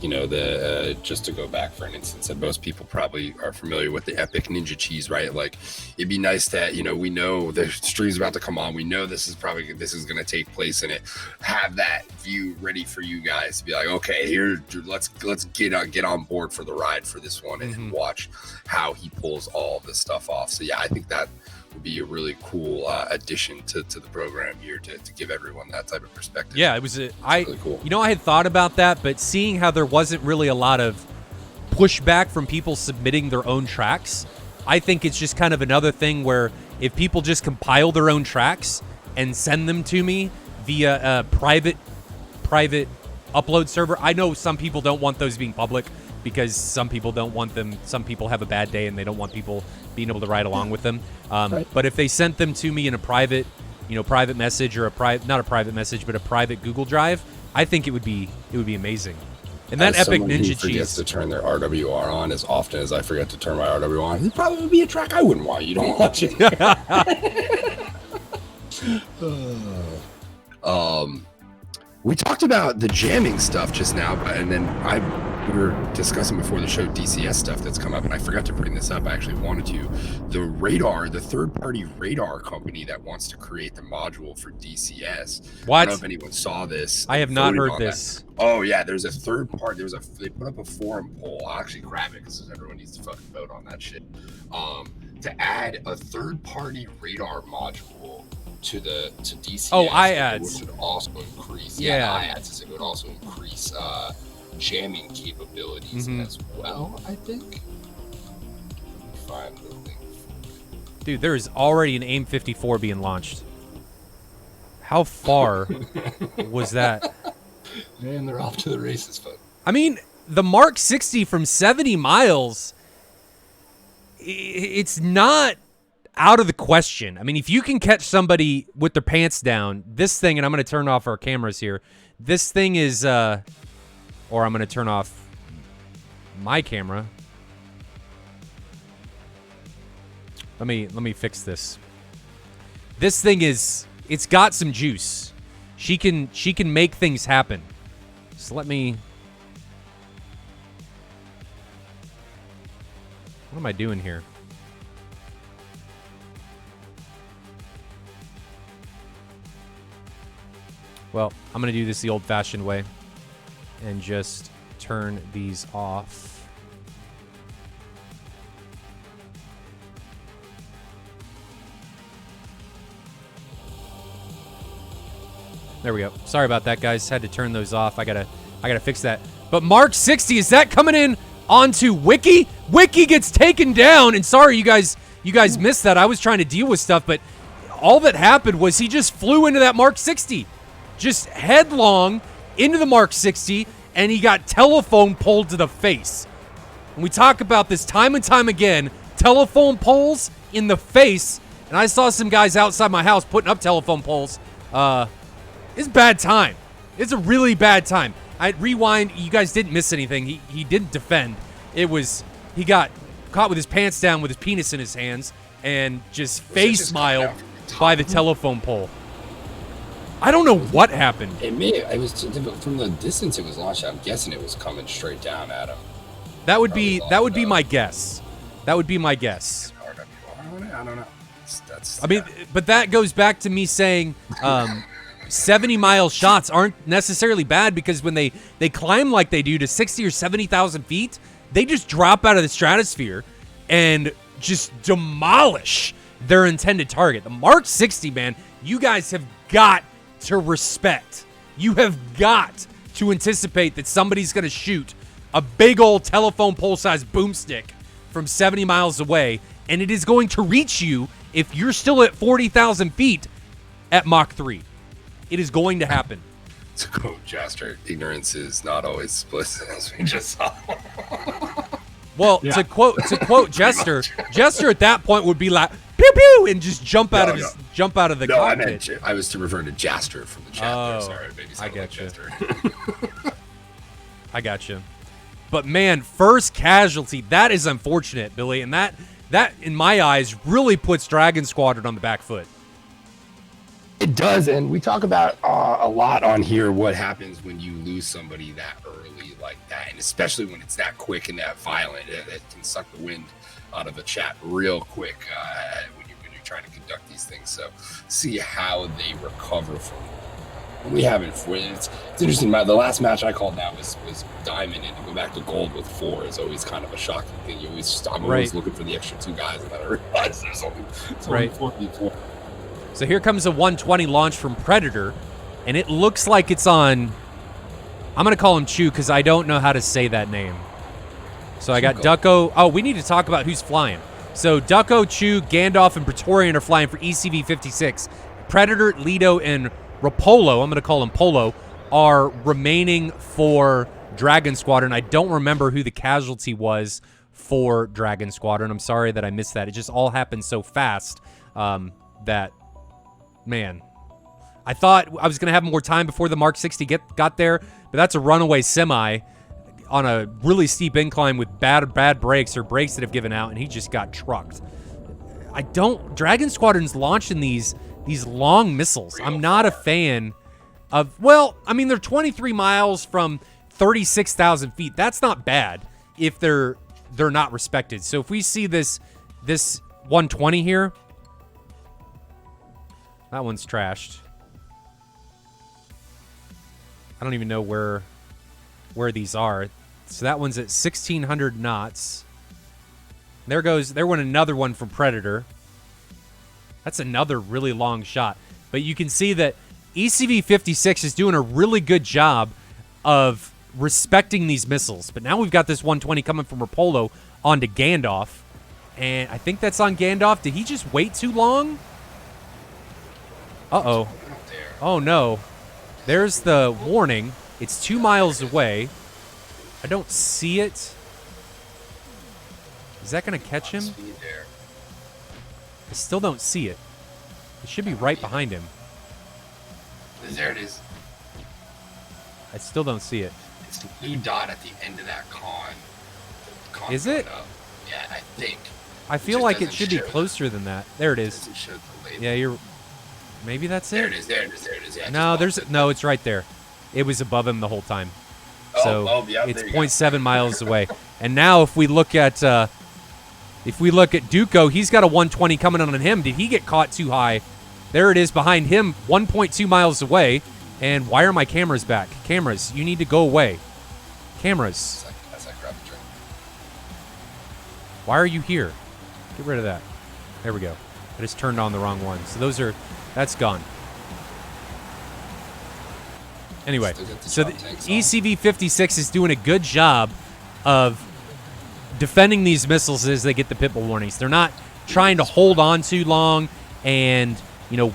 Speaker 3: just to go back for an instance, that most people probably are familiar with the Epic Ninja Cheese, right? Like, it'd be nice that, we know the stream's about to come on. We know this is going to take place in it. Have that view ready for you guys to be like, okay, here, let's get on board for the ride for this one and watch how he pulls all this stuff off. So yeah, I think that would be a really cool addition to the program here to give everyone that type of perspective.
Speaker 1: Yeah, it was
Speaker 3: really cool.
Speaker 1: I had thought about that, but seeing how there wasn't really a lot of pushback from people submitting their own tracks, I think it's just kind of another thing where if people just compile their own tracks and send them to me via a private upload server. I know some people don't want those being public because some people don't want them. Some people have a bad day and they don't want people being able to ride along with them. But if they sent them to me in a private private message or not a private message, but a private Google Drive, I think it would be amazing. And that
Speaker 3: As
Speaker 1: epic
Speaker 3: someone who
Speaker 1: Ninja
Speaker 3: forgets
Speaker 1: Cheese
Speaker 3: to turn their RWR on as often as I forget to turn my RWR on, it'd probably be a track I wouldn't want you to watch it. We talked about the jamming stuff just now, and then we were discussing before the show DCS stuff that's come up, and I forgot to bring this up. I actually wanted to. The third-party radar company that wants to create the module for DCS.
Speaker 1: What?
Speaker 3: I don't know if anyone saw this.
Speaker 1: I have not heard this.
Speaker 3: That. Oh yeah, there's a third party. They put up a forum poll. I'll actually grab it because everyone needs to fucking vote on that shit. To add a third-party radar module to DCS.
Speaker 1: Oh, IADS.
Speaker 3: Which would also increase.
Speaker 1: Yeah.
Speaker 3: IADS. It would also increase jamming capabilities as well, I think. Let me find the link.
Speaker 1: Dude, there is already an AIM-54 being launched. How far was that?
Speaker 3: Man, they're off to the races, folks.
Speaker 1: I mean, the Mark 60 from 70 miles, it's not out of the question. I mean, if you can catch somebody with their pants down, this thing, and I'm going to turn off our cameras here, this thing is, or I'm going to turn off my camera. Let me fix this. This thing it's got some juice. She can make things happen. So let me. What am I doing here? Well, I'm going to do this the old-fashioned way and just turn these off. There we go. Sorry about that, guys. Had to turn those off. I gotta fix that. But Mark 60, is that coming in onto Wiki? Wiki gets taken down, and sorry, you guys missed that. I was trying to deal with stuff, but all that happened was he just flew into that Mark 60. Just headlong into the Mark 60, and he got telephone poled to the face. And we talk about this time and time again, telephone poles in the face, and I saw some guys outside my house putting up telephone poles. It's a bad time. It's a really bad time. I'd rewind. You guys didn't miss anything. He didn't defend. He got caught with his pants down with his penis in his hands and just face smiled by the telephone pole. I don't know what happened.
Speaker 3: It was from the distance it was launched. I'm guessing it was coming straight down at him.
Speaker 1: That would be my guess. That would be my guess.
Speaker 3: I don't know.
Speaker 1: I mean, but that goes back to me saying 70-mile shots aren't necessarily bad, because when they climb like they do to 60 or 70,000 feet, they just drop out of the stratosphere and just demolish their intended target. The Mark 60, man, you guys have got to respect. You have got to anticipate that somebody's going to shoot a big old telephone pole-sized boomstick from 70 miles away, and it is going to reach you if you're still at 40,000 feet at Mach 3. It is going to happen.
Speaker 3: To quote Jaster, ignorance is not always bliss, as we just saw.
Speaker 1: Well, yeah. to quote Jester, Jester at that point would be like pew pew and just jump out of the cockpit.
Speaker 3: I was to refer to Jaster from the chat.
Speaker 1: Oh,
Speaker 3: sorry, maybe I got like
Speaker 1: you. I got you. But man, first casualty. That is unfortunate, Billy, and that in my eyes really puts Dragon Squadron on the back foot.
Speaker 3: It does, and we talk about a lot on here what happens when you lose somebody that early like that, and especially when it's that quick and that violent. It can suck the wind out of a chat real quick when you're trying to conduct these things. So see how they recover from it. We haven't. It's interesting. The last match I called now was Diamond, and to go back to Gold with 4 is always kind of a shocking thing. I'm always looking for the extra 2 guys, and then I realize there's only 4 people.
Speaker 1: So here comes a 120 launch from Predator, and it looks like it's on, I'm going to call him Chew because I don't know how to say that name. So I got Ducko. Oh, we need to talk about who's flying. So Ducko, Chew, Gandalf, and Praetorian are flying for ECV56. Predator, Lido, and Rapolo, I'm going to call him Polo, are remaining for Dragon Squadron. I don't remember who the casualty was for Dragon Squadron. I'm sorry that I missed that. It just all happened so fast that man. I thought I was going to have more time before the Mark 60 got there, but that's a runaway semi on a really steep incline with bad brakes or brakes that have given out, and he just got trucked. Dragon Squadron's launching these long missiles. I'm not a fan of, well, I mean, they're 23 miles from 36,000 feet. That's not bad if they're not respected. So if we see this 120 here, that one's trashed. I don't even know where these are. So that one's at 1,600 knots. There went another one from Predator. That's another really long shot. But you can see that ECV56 is doing a really good job of respecting these missiles. But now we've got this 120 coming from Rapolo onto Gandalf. And I think that's on Gandalf. Did he just wait too long? Uh-oh. Oh, no. There's the warning. It's 2 miles away. I don't see it. Is that going to catch him? I still don't see it. It should be right behind him.
Speaker 3: There it is.
Speaker 1: I still don't see it.
Speaker 3: It's the blue dot at the end of that con.
Speaker 1: Is it?
Speaker 3: Yeah, I think.
Speaker 1: I feel like it should be closer than that. There it is. Yeah, maybe that's it.
Speaker 3: There it is. Yeah,
Speaker 1: no, no, it's right there. It was above him the whole time. So
Speaker 3: yeah,
Speaker 1: it's 0.7 miles away. And now if we look at Duco, he's got a 120 coming on him. Did he get caught too high? There it is behind him, 1.2 miles away. And why are my cameras back? Cameras, you need to go away. Cameras.
Speaker 3: That's like gravity train.
Speaker 1: Why are you here? Get rid of that. There we go. I just turned on the wrong one. So that's gone. Anyway, so the ECV56 is doing a good job of defending these missiles as they get the pitbull warnings. They're not trying to hold on too long and,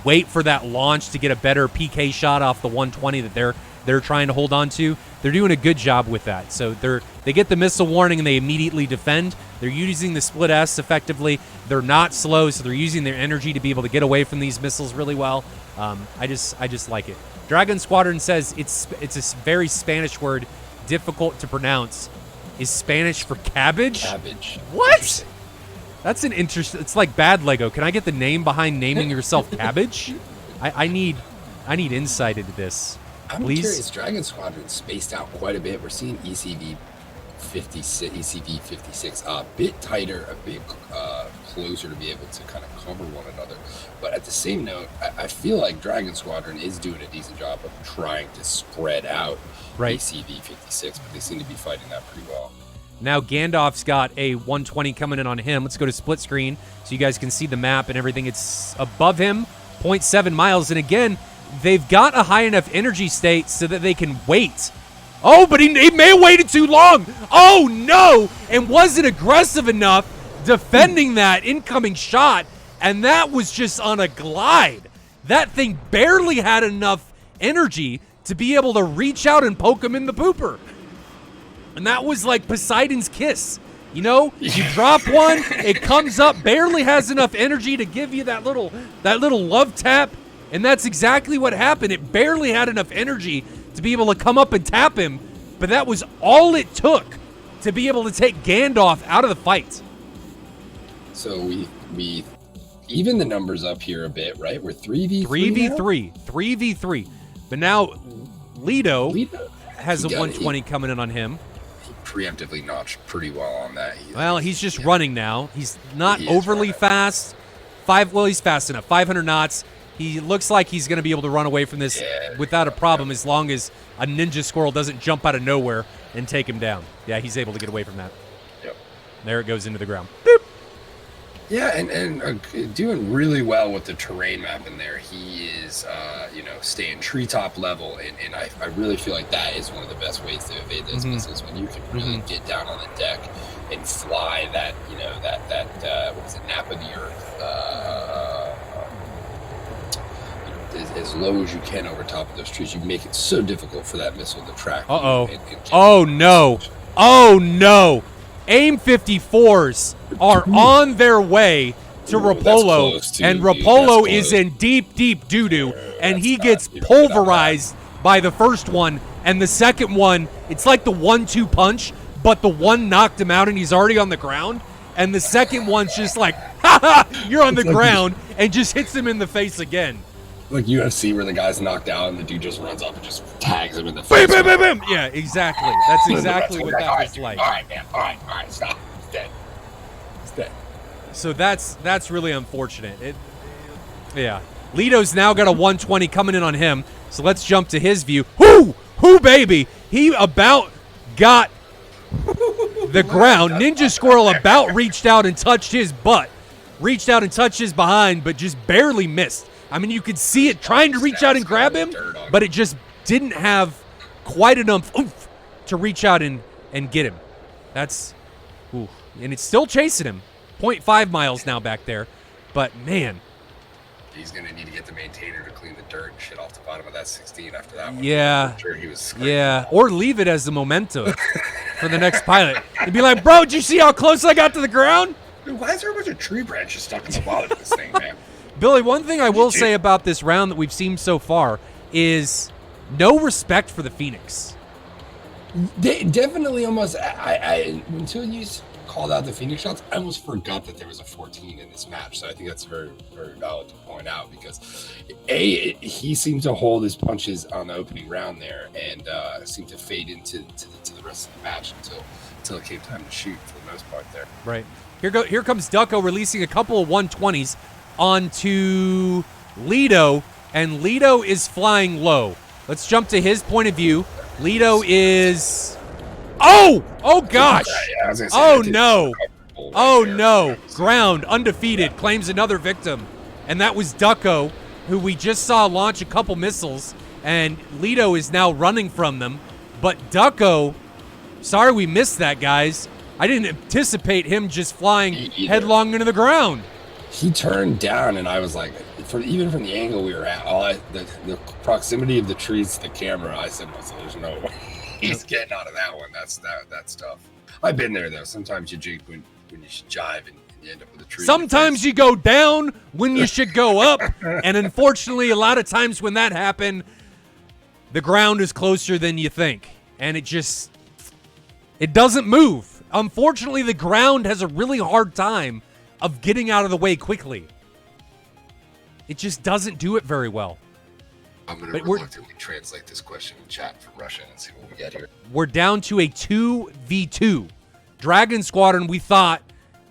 Speaker 1: wait for that launch to get a better PK shot off the 120 that they're trying to hold on to. They're doing a good job with that. So they get the missile warning and they immediately defend. They're using the split S effectively. They're not slow, so they're using their energy to be able to get away from these missiles really well. I just like it. Dragon Squadron says it's a very Spanish word, difficult to pronounce. Is Spanish for cabbage?
Speaker 3: Cabbage.
Speaker 1: What? That's an interest. It's like bad Lego. Can I get the name behind naming yourself Cabbage? I need insight into this.
Speaker 3: I'm
Speaker 1: Please.
Speaker 3: curious. Dragon Squadron spaced out quite a bit. We're seeing ECV56 a bit tighter, a bit closer to be able to kind of cover one another. But at the same note, I feel like Dragon Squadron is doing a decent job of trying to spread out ECV56, but they seem to be fighting that pretty well.
Speaker 1: Now Gandalf's got a 120 coming in on him. Let's go to split screen so you guys can see the map and everything. It's above him, 0.7 miles. And again, they've got a high enough energy state so that they can wait. Oh, but he may have waited too long. Oh, no, and wasn't aggressive enough defending that incoming shot. And that was just on a glide. That thing barely had enough energy to be able to reach out and poke him in the pooper. And that was like Poseidon's kiss. You drop one, it comes up, barely has enough energy to give you that little love tap. And that's exactly what happened. It barely had enough energy to be able to come up and tap him. But that was all it took to be able to take Gandalf out of the fight.
Speaker 3: So we even the numbers up here a bit, right? We're 3v3
Speaker 1: 3v3. But now Lido has a 120 coming in on him.
Speaker 3: He preemptively notched pretty well on that.
Speaker 1: He's just running now. He's not overly fast. He's fast enough. 500 knots. He looks like he's going to be able to run away from this without a problem as long as a ninja squirrel doesn't jump out of nowhere and take him down. Yeah, he's able to get away from that.
Speaker 3: Yep.
Speaker 1: There it goes into the ground. Boop.
Speaker 3: Yeah, and doing really well with the terrain map in there. He is, staying treetop level, and I really feel like that is one of the best ways to evade those missiles, when you can really get down on the deck and fly that, what was it, nap of the earth, as low as you can over top of those trees. You make it so difficult for that missile to track.
Speaker 1: Oh, no. Oh, no. AIM 54s are on their way to
Speaker 3: That's
Speaker 1: Rapolo,
Speaker 3: close, too,
Speaker 1: and
Speaker 3: dude.
Speaker 1: Rapolo
Speaker 3: That's
Speaker 1: is
Speaker 3: close.
Speaker 1: in deep doo-doo, and he
Speaker 3: That's
Speaker 1: gets
Speaker 3: not- you don't get that
Speaker 1: pulverized by the first one, and the second one, it's like the 1-2 punch, but the one knocked him out, and he's already on the ground, and the second one's just like, ha ha, you're on the
Speaker 3: like
Speaker 1: ground, and just hits him in the face again.
Speaker 3: Like UFC where the guy's knocked out and the dude just runs up and just tags him in the
Speaker 1: Bam,
Speaker 3: face.
Speaker 1: bam, bam, bam. Yeah, exactly. That's exactly what that was like.
Speaker 3: All right, man. All right, stop. He's dead. He's dead.
Speaker 1: So that's really unfortunate. Yeah. Lito's now got a 120 coming in on him. So let's jump to his view. Whoo, baby. He about got the ground. Ninja Squirrel about reached out and touched his butt. Reached out and touched his behind, but just barely missed. I mean, you could see it trying to reach out and grab him, but it just didn't have quite enough oomph to reach out and get him. That's, ooh. And it's still chasing him. 0.5 miles now back there. But, man.
Speaker 3: He's going to need to get the maintainer to clean the dirt and shit off the bottom of that 16 after that one.
Speaker 1: Yeah.
Speaker 3: I'm sure he was screaming.
Speaker 1: Yeah. Or leave it as the memento for the next pilot. And be like, bro, did you see how close I got to the ground?
Speaker 3: Dude, why is there a bunch of tree branches stuck in the bottom of this thing, man?
Speaker 1: Billy, one thing I will say about this round that we've seen so far is no respect for the Phoenix.
Speaker 3: They definitely almost. I until you called out the Phoenix shots, I almost forgot that there was a 14 in this match. So I think that's very, very valid to point out because he seemed to hold his punches on the opening round there and seemed to fade into the rest of the match until it came time to shoot for the most part there.
Speaker 1: Right. Here comes Ducko releasing a couple of 120s onto Lito, and Lito is flying low. Let's jump to his point of view. Lito is... Oh gosh!
Speaker 3: Yeah, I was gonna say,
Speaker 1: Oh,
Speaker 3: that dude's
Speaker 1: no.
Speaker 3: uncomfortable
Speaker 1: Oh
Speaker 3: right
Speaker 1: no!
Speaker 3: there.
Speaker 1: Ground, undefeated, claims another victim. And that was Ducko, who we just saw launch a couple missiles, and Lito is now running from them. But Ducko, sorry we missed that, guys. I didn't anticipate him just flying
Speaker 3: Me either.
Speaker 1: headlong into the ground.
Speaker 3: He turned down, and I was like, even from the angle we were at, the proximity of the trees to the camera, I said, "There's no way he's getting out of that one." That's tough. I've been there though. Sometimes you jig when you should jive and you end up with a tree.
Speaker 1: Sometimes you go down when you should go up, and unfortunately, a lot of times when that happens, the ground is closer than you think, and it doesn't move. Unfortunately, the ground has a really hard time of getting out of the way quickly. It just doesn't do it very well.
Speaker 3: I'm gonna
Speaker 1: But we're-
Speaker 3: reluctantly translate this question in chat from Russian and see what we get here.
Speaker 1: We're down to a 2v2. Dragon Squadron,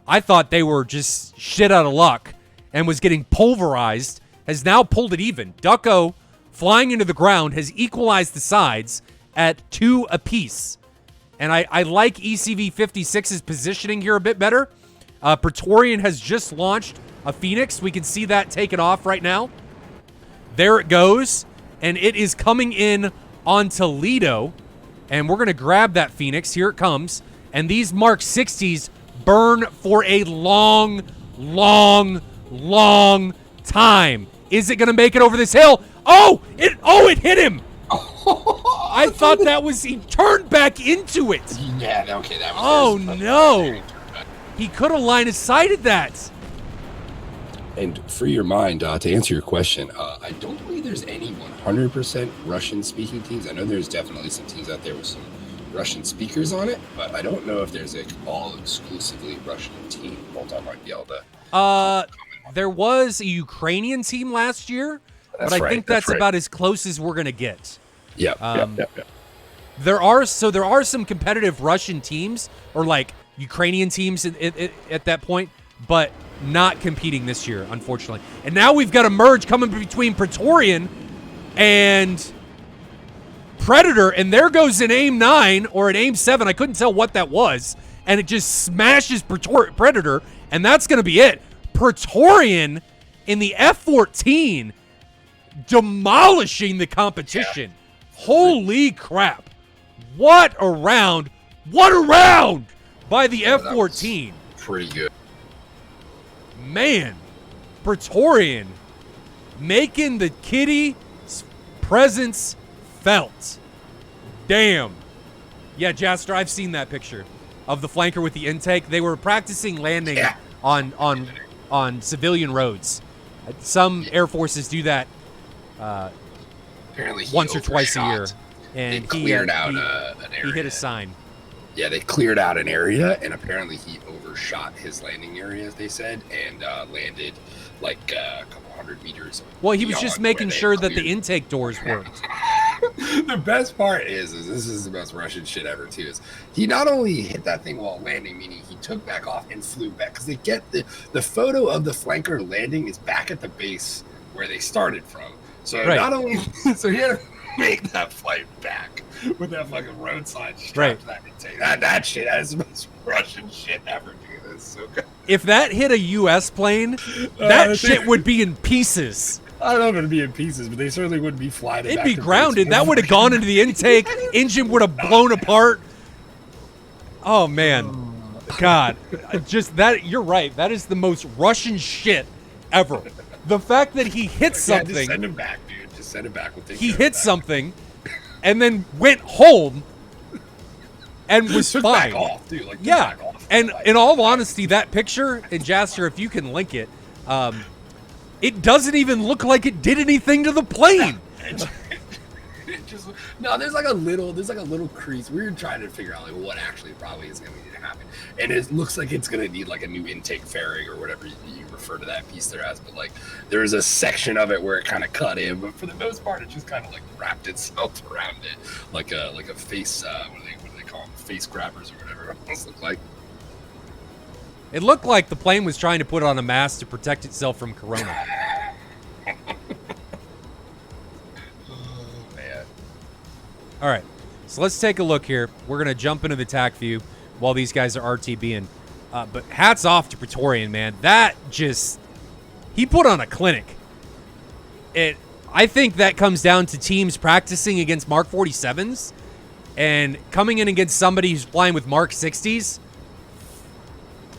Speaker 1: I thought they were just shit out of luck and was getting pulverized, has now pulled it even. Ducko, flying into the ground, has equalized the sides at 2 apiece. And I like ECV56's positioning here a bit better. Praetorian has just launched a Phoenix. We can see that taken off right now. There it goes. And it is coming in on Toledo. And we're going to grab that Phoenix. Here it comes. And these Mark 60s burn for a long, long, long time. Is it going to make it over this hill? Oh, it hit him. I thought that was, he turned back into it.
Speaker 3: Yeah, okay, that was.
Speaker 1: Oh,
Speaker 3: there's-
Speaker 1: no. He could have line of sighted that.
Speaker 3: And free your mind to answer your question. I don't believe there's any 100% Russian-speaking teams. I know there's definitely some teams out there with some Russian speakers on it, but I don't know if there's an all exclusively Russian team. Bolton might be able to.
Speaker 1: There was a Ukrainian team last year, but I think that's about as close as we're gonna get.
Speaker 3: Yep.
Speaker 1: There are some competitive Russian teams or like Ukrainian teams at that point, but not competing this year, unfortunately. And now we've got a merge coming between Praetorian and Predator, and there goes an AIM 9 or an AIM 7. I couldn't tell what that was, and it just smashes Predator, and that's going to be it. Praetorian in the F-14 demolishing the competition. Yeah. Holy crap. What a round. What a round by the F-14.
Speaker 3: Pretty good.
Speaker 1: Man, Praetorian making the kitty's presence felt. Damn. Yeah, Jaster, I've seen that picture of the flanker with the intake. They were practicing landing on on civilian roads. Some Air Forces do that
Speaker 3: Apparently
Speaker 1: once or twice a year. And
Speaker 3: they cleared out an area.
Speaker 1: He hit a sign.
Speaker 3: Yeah, they cleared out an area, and apparently he overshot his landing area, as they said, and landed like a couple hundred meters.
Speaker 1: Well, he was just making sure that the intake doors worked.
Speaker 3: The best part is this is the best Russian shit ever, too, is he not only hit that thing while landing, meaning he took back off and flew back, because they get the photo of the flanker landing is back at the base where they started from. So not only, so he had to make that flight back with that fucking road sign strapped to that intake. That shit, that is the most Russian shit ever, dude. That's so good.
Speaker 1: If that hit a U.S. plane, that shit would be in pieces.
Speaker 3: I don't know if it'd be in pieces, but they certainly wouldn't be flying.
Speaker 1: It'd be grounded. That would have gone into the intake. Engine would have blown apart. Oh, man. God. Just that. You're right. That is the most Russian shit ever. The fact that he hit something.
Speaker 3: Just send him back, dude. Just send him back.
Speaker 1: He hit something and then went home and was fine.
Speaker 3: Back off, dude. Like,
Speaker 1: yeah.
Speaker 3: back off.
Speaker 1: And in all honesty, that picture, and Jasper, if you can link it, it doesn't even look like it did anything to the plane.
Speaker 3: There's like a little crease. We were trying to figure out like what actually probably is going to need to happen, and it looks like it's going to need like a new intake fairing or whatever you refer to that piece there as. But like there's a section of it where it kind of cut in, but for the most part, it just kind of like wrapped itself around it, like a face. What do they call them? Face grabbers or whatever it almost looked like.
Speaker 1: It looked like the plane was trying to put on a mask to protect itself from corona.
Speaker 3: Oh, man.
Speaker 1: All right, so let's take a look here. We're going to jump into the TAC view while these guys are RTBing. But hats off to Praetorian, man. That just... He put on a clinic. I think that comes down to teams practicing against Mark 47s and coming in against somebody who's flying with Mark 60s.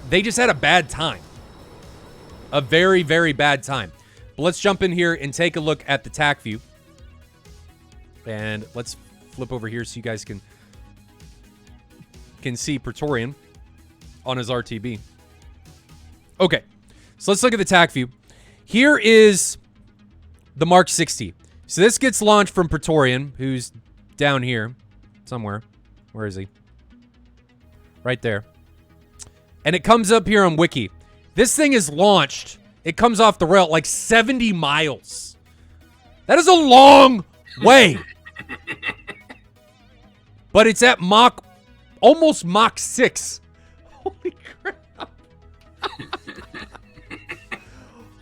Speaker 1: They just had a bad time. A very, very bad time. But let's jump in here and take a look at the TAC view. And let's flip over here so you guys can see Praetorian on his RTB. Okay, so let's look at the TAC view. Here is the Mark 60. So this gets launched from Praetorian, who's down here somewhere. Where is he? Right there. And it comes up here on Wiki. This thing is launched. It comes off the rail at like 70 miles. That is a long way. But it's at almost Mach 6. Holy crap.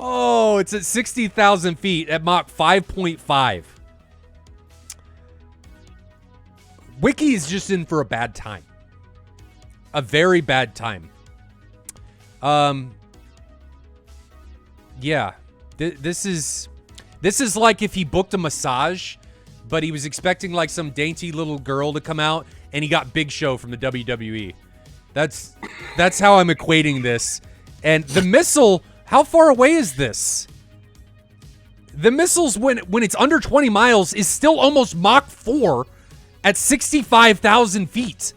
Speaker 1: Oh, it's at 60,000 feet at Mach 5.5. Wiki is just in for a bad time. A very bad time. Yeah, this is like if he booked a massage, but he was expecting like some dainty little girl to come out, and he got Big Show from the WWE. That's how I'm equating this. And the missile, how far away is this? The missiles, when it's under 20 miles, is still almost Mach 4 at 65,000 feet.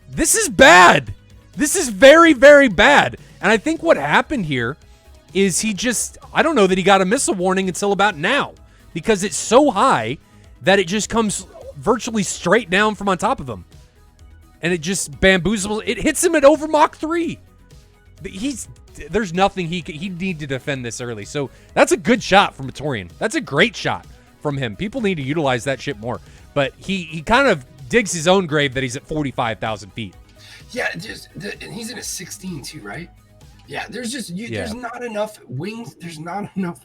Speaker 1: This is bad. This is very, very bad. And I think what happened here is I don't know that he got a missile warning until about now, because it's so high that it just comes virtually straight down from on top of him. And it just bamboozles. It hits him at over Mach 3. There's nothing he'd need to defend this early. So that's a good shot from Praetorian. That's a great shot from him. People need to utilize that shit more. But he kind of digs his own grave that he's at 45,000 feet.
Speaker 3: Yeah, and he's in a 16 too, right? Yeah, there's not enough wings. There's not enough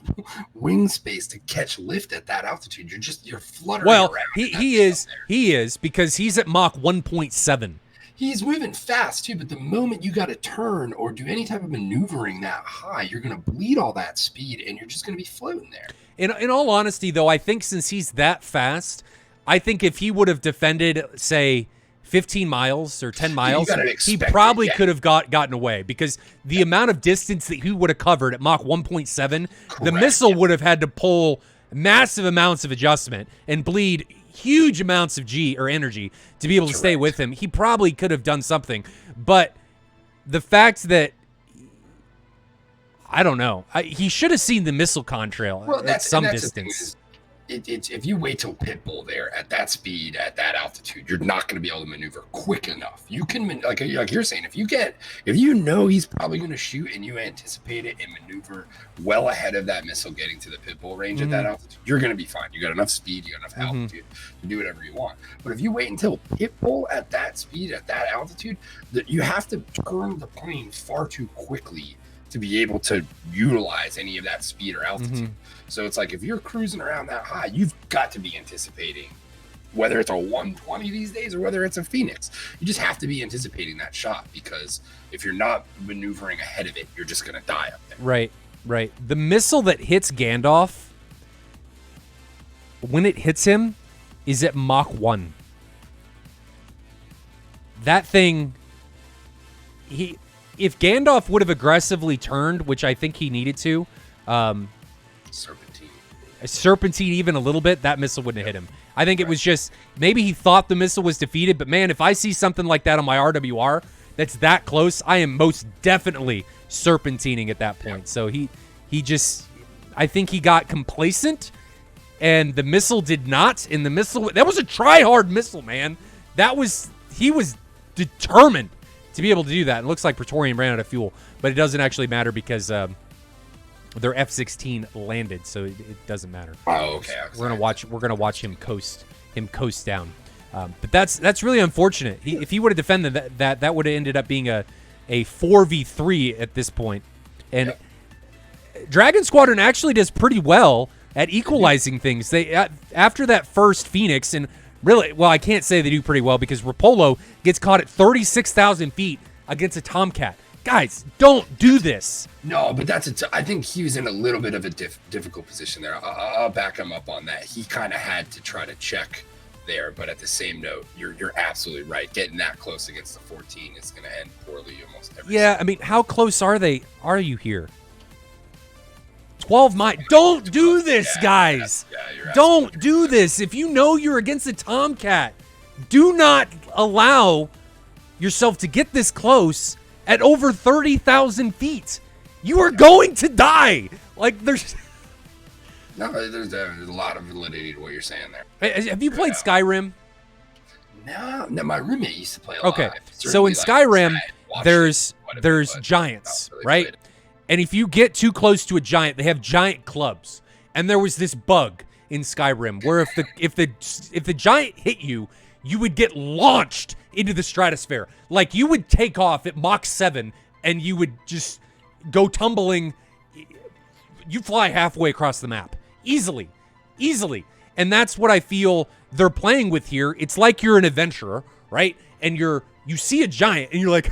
Speaker 3: wing space to catch lift at that altitude. You're fluttering around. Well,
Speaker 1: he is because he's at Mach 1.7.
Speaker 3: He's moving fast too, but the moment you got to turn or do any type of maneuvering that high, you're going to bleed all that speed, and you're just going to be floating there.
Speaker 1: In all honesty, though, I think since he's that fast, I think if he would have defended, say, 15 miles or 10 miles, he probably could have gotten away, because the amount of distance that he would have covered at Mach 1.7, the missile would have had to pull massive amounts of adjustment and bleed huge amounts of G or energy to be able to stay with him. He probably could have done something, but the fact that I don't know. He should have seen the missile contrail at some distance.
Speaker 3: If you wait till Pitbull there at that speed, at that altitude, you're not going to be able to maneuver quick enough. You can, like you're saying, if you know he's probably going to shoot and you anticipate it and maneuver well ahead of that missile getting to the Pitbull range at that altitude, you're going to be fine. You got enough speed, you got enough altitude to do whatever you want. But if you wait until Pitbull at that speed, at that altitude, that you have to turn the plane far too quickly to be able to utilize any of that speed or altitude. So it's like if you're cruising around that high, you've got to be anticipating whether it's a 120 these days or whether it's a Phoenix. You just have to be anticipating that shot, because if you're not maneuvering ahead of it, you're just going to die up there.
Speaker 1: Right. The missile that hits Gandalf, when it hits him, is at Mach 1. That thing, if Gandalf would have aggressively turned, which I think he needed to, serpentine even a little bit, that missile wouldn't have hit him. I think it was just, maybe he thought the missile was defeated, but man, if I see something like that on my RWR that's that close, I am most definitely serpentining at that point. So he just, I think he got complacent, and the missile did not. And the missile, that was a try-hard missile, man. He was determined to be able to do that. It looks like Praetorian ran out of fuel, but it doesn't actually matter because their F-16 landed, so it doesn't matter.
Speaker 3: Oh, okay.
Speaker 1: We're gonna watch him coast down. But that's really unfortunate. If he would have defended that would have ended up being a 4v3 at this point. And Dragon Squadron actually does pretty well at equalizing things. They after that first Phoenix, and really, well, I can't say they do pretty well because Rapolo gets caught at 36,000 feet against a Tomcat. Guys, don't do this.
Speaker 3: No, but I think he was in a little bit of a difficult position there. I'll back him up on that. He kind of had to try to check there, but at the same note, you're absolutely right. Getting that close against the 14 is going to end poorly almost every
Speaker 1: Yeah,
Speaker 3: time.
Speaker 1: I mean, how close are you here? 12 miles. Don't do this, guys. Don't do this. If you know you're against a Tomcat, do not allow yourself to get this close at over 30,000 feet. You are going to die. Like, there's
Speaker 3: a lot of validity to what you're saying there.
Speaker 1: Have you played Skyrim?
Speaker 3: No, my roommate used to play a lot.
Speaker 1: Okay, so in Skyrim, there's giants, right? And if you get too close to a giant, they have giant clubs. And there was this bug in Skyrim where if the giant hit you, you would get launched into the stratosphere. Like, you would take off at Mach 7 and you would just go tumbling. You fly halfway across the map. Easily. And that's what I feel they're playing with here. It's like you're an adventurer, right? And you see a giant and you're like,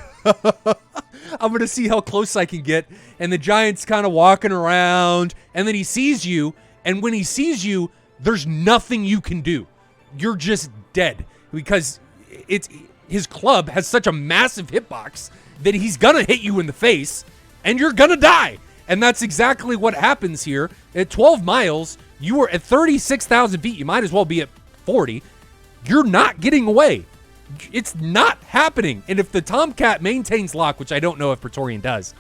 Speaker 1: I'm going to see how close I can get. And the giant's kind of walking around, and then he sees you. And when he sees you, there's nothing you can do. You're just dead, because his club has such a massive hitbox that he's going to hit you in the face and you're going to die. And that's exactly what happens here. At 12 miles, you are at 36,000 feet. You might as well be at 40. You're not getting away. It's not happening. And if the Tomcat maintains lock, which I don't know if Praetorian does,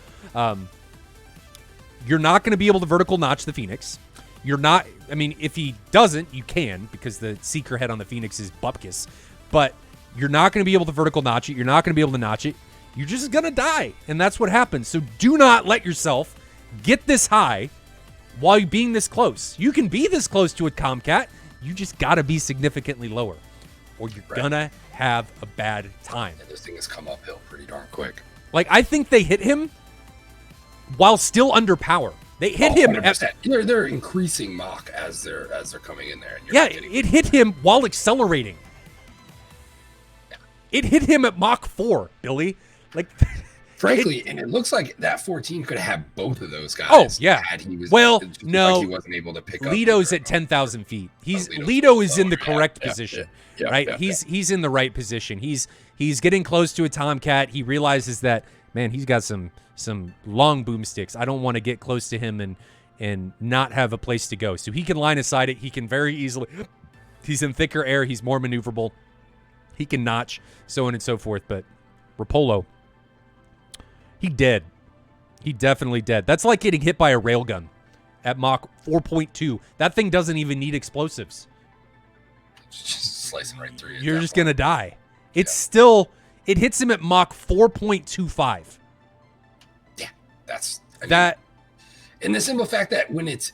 Speaker 1: you're not going to be able to vertical notch the Phoenix. You're not, I mean, if he doesn't, you can, because the seeker head on the Phoenix is bupkis. But you're not going to be able to vertical notch it. You're not going to be able to notch it. You're just going to die. And that's what happens. So do not let yourself get this high while you're being this close. You can be this close to a Tomcat. You just got to be significantly lower, or you're going to have a bad time.
Speaker 3: Yeah, those things come uphill pretty darn quick.
Speaker 1: Like, I think they hit him while still under power. They hit him at,
Speaker 3: they're increasing Mach as they're coming in there.
Speaker 1: And it hit him while accelerating. Yeah. It hit him at Mach 4, Billy. Like,
Speaker 3: frankly, and it looks like that 14 could have both of those guys.
Speaker 1: Oh yeah.
Speaker 3: No,
Speaker 1: he
Speaker 3: wasn't able to pick up.
Speaker 1: Leto's at 10,000 feet. Leto is in the correct position, right? He's in the right position. He's getting close to a Tomcat. He realizes that, man, he's got some long boomsticks. I don't want to get close to him and not have a place to go. So he can line aside it. He can very easily. He's in thicker air. He's more maneuverable. He can notch, so on and so forth. But Rapolo, he dead. He definitely dead. That's like getting hit by a railgun at Mach 4.2. That thing doesn't even need explosives.
Speaker 3: Just slicing right through you.
Speaker 1: You're just going to die. It's still, it hits him at Mach 4.25.
Speaker 3: Yeah, that's
Speaker 1: that.
Speaker 3: And the simple fact that when it's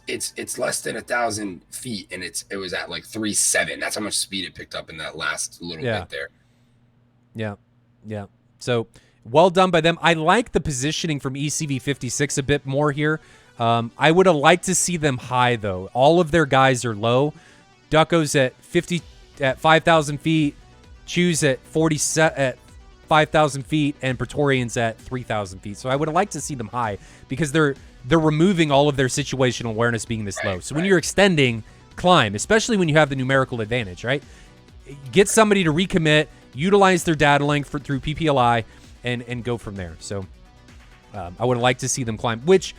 Speaker 3: less than 1,000 feet and it was at like 3.7, that's how much speed it picked up in that last little bit there.
Speaker 1: Yeah, yeah. So well done by them. I like the positioning from ECV56 a bit more here. I would have liked to see them high though. All of their guys are low. Ducko's at 5,000 feet. Chew's at 5,000 feet, and Praetorian's at 3,000 feet. So I would have liked to see them high because they're removing all of their situational awareness being this low. So when you're extending, climb, especially when you have the numerical advantage, right? Get somebody to recommit, utilize their data link through PPLI, and go from there. So I would have liked to see them climb, which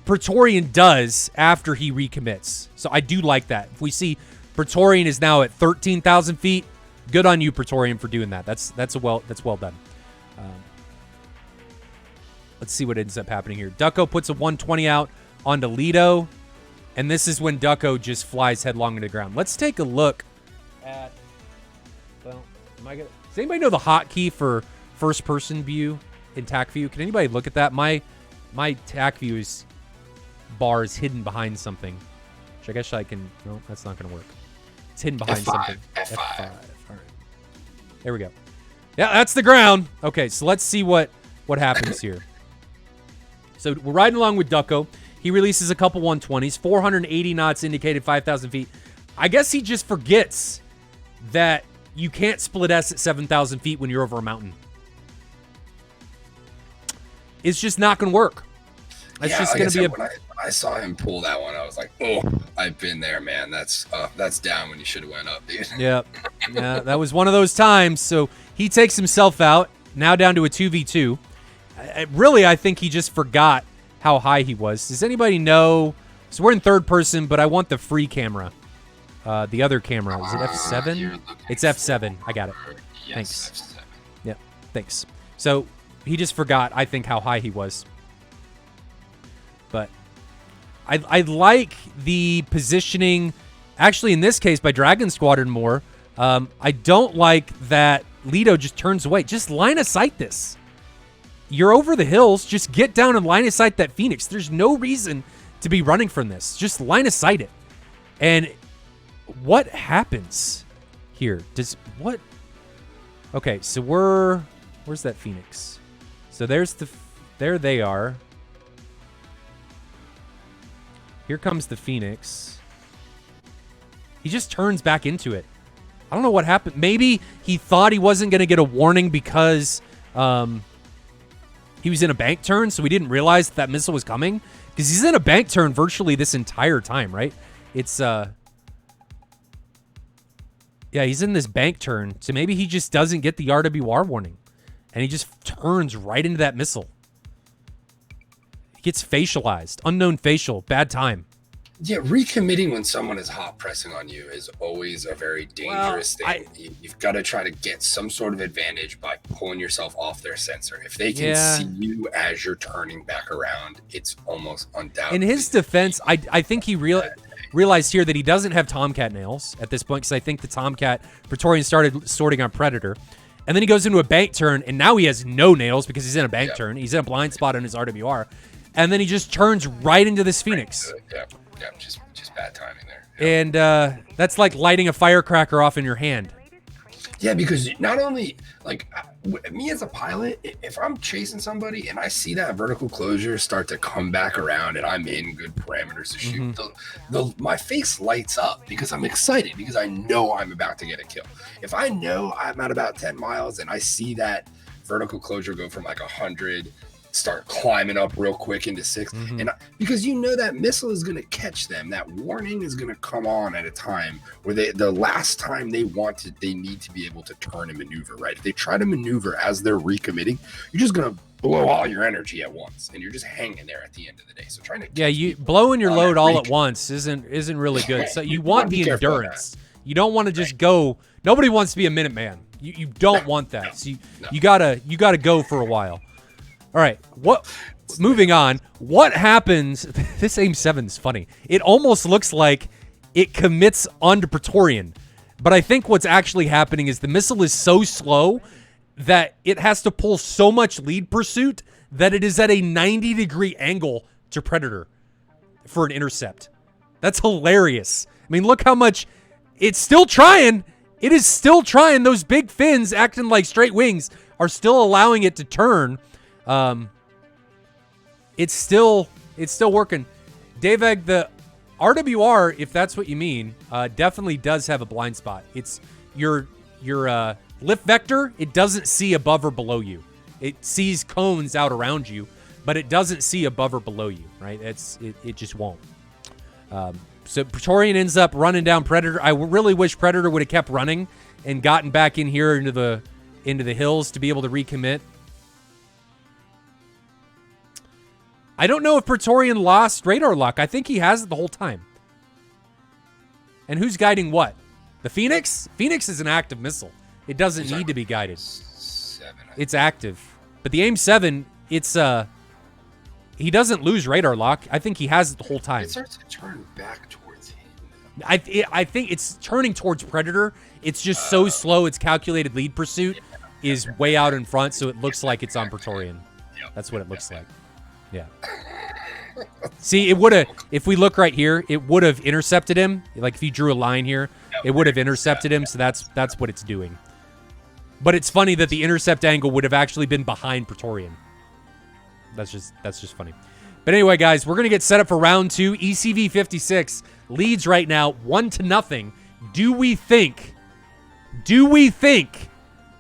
Speaker 1: Praetorian does after he recommits. So I do like that. If we see Praetorian is now at 13,000 feet, good on you, Praetorian, for doing that. That's well done. Let's see what ends up happening here. Ducko puts a 120 out onto Lido, and this is when Ducko just flies headlong into the ground. Let's take a look at. Well, does anybody know the hotkey for first-person view in TAC view? Can anybody look at that? My TAC view bar is hidden behind something. Which I guess I can. No, that's not going to work. It's hidden behind something.
Speaker 3: F5.
Speaker 1: All right. There we go. Yeah, that's the ground. Okay, so let's see what happens here. So we're riding along with Ducko. He releases a couple 120s. 480 knots indicated 5,000 feet. I guess he just forgets that you can't split S at 7,000 feet when you're over a mountain. It's just not going to work. It's just going to be a...
Speaker 3: When I saw him pull that one, I was like, oh, I've been there, man. That's down when you should have went up, dude.
Speaker 1: Yeah, that was one of those times. So he takes himself out, now down to a 2v2. I think he just forgot how high he was. Does anybody know? So we're in third person, but I want the free camera. The other camera. Is it F7? It's F7. I got it.
Speaker 3: Yes,
Speaker 1: Thanks.
Speaker 3: F7.
Speaker 1: Yeah, thanks. So he just forgot, I think, how high he was. But I like the positioning, actually, in this case, by Dragon Squadron more. I don't like that Lido just turns away. Just line of sight this. You're over the hills. Just get down and line of sight that Phoenix. There's no reason to be running from this. Just line of sight it. And what happens here? Okay, so where's that Phoenix? So there they are. Here comes the Phoenix. He just turns back into it. I don't know what happened. Maybe he thought he wasn't going to get a warning because he was in a bank turn, so he didn't realize that missile was coming. Because he's in a bank turn virtually this entire time, right? It's, yeah, he's in this bank turn, so maybe he just doesn't get the RWR warning. And he just turns right into that missile. He gets facialized. Unknown facial. Bad time.
Speaker 3: Yeah, recommitting when someone is hot pressing on you is always a very dangerous thing. You've got to try to get some sort of advantage by pulling yourself off their sensor. If they can see you as you're turning back around, it's almost undoubtedly.
Speaker 1: In his defense, I think he realized here that he doesn't have Tomcat nails at this point because I think the Tomcat Praetorian started sorting on Predator. And then he goes into a bank turn, and now he has no nails because he's in a bank turn. He's in a blind spot on his RWR. And then he just turns right into this Phoenix.
Speaker 3: Yeah, just bad timing there.
Speaker 1: And that's like lighting a firecracker off in your hand.
Speaker 3: Yeah, because not only, like, me as a pilot, if I'm chasing somebody and I see that vertical closure start to come back around and I'm in good parameters to shoot, my face lights up because I'm excited because I know I'm about to get a kill. If I know I'm at about 10 miles and I see that vertical closure go from like 100 start climbing up real quick into 6 and because you know that missile is going to catch them, that warning is going to come on at a time where the last time they need to be able to turn and maneuver, right? If they try to maneuver as they're recommitting, you're just going to blow all your energy at once and you're just hanging there at the end of the day. So trying to
Speaker 1: you blowing your load all at once isn't really good. So you want the endurance. You don't want to just go. Nobody wants to be a Minuteman. You don't want that. So you gotta go for a while. All right, moving on. What happens? This AIM-7's funny. It almost looks like it commits onto Praetorian. But I think what's actually happening is the missile is so slow that it has to pull so much lead pursuit that it is at a 90-degree angle to Predator for an intercept. That's hilarious. I mean, look how much it's still trying. It is still trying. Those big fins acting like straight wings are still allowing it to turn. It's still working. Daveg, the RWR, if that's what you mean, definitely does have a blind spot. It's your lift vector. It doesn't see above or below you. It sees cones out around you, but it doesn't see above or below you, right? It just won't. So Praetorian ends up running down Predator. I really wish Predator would have kept running and gotten back in here into the hills to be able to recommit. I don't know if Praetorian lost radar lock. I think he has it the whole time. And who's guiding what? The Phoenix? Phoenix is an active missile. It doesn't need to be guided. It's active. But the AIM-7, it's he doesn't lose radar lock. I think he has it the whole time.
Speaker 3: It starts to turn back towards him.
Speaker 1: I think it's turning towards Predator. It's just so slow. Its calculated lead pursuit is way out in front, so it looks like it's on Praetorian. That's what it looks like. Yeah. See, it would have, if we look right here, it would have intercepted him. Like if you drew a line here, it would have intercepted him. So that's what it's doing. But it's funny that the intercept angle would have actually been behind Praetorian. That's just funny. But anyway, guys, we're going to get set up for round 2. ECV56 leads right now 1-0. Do we think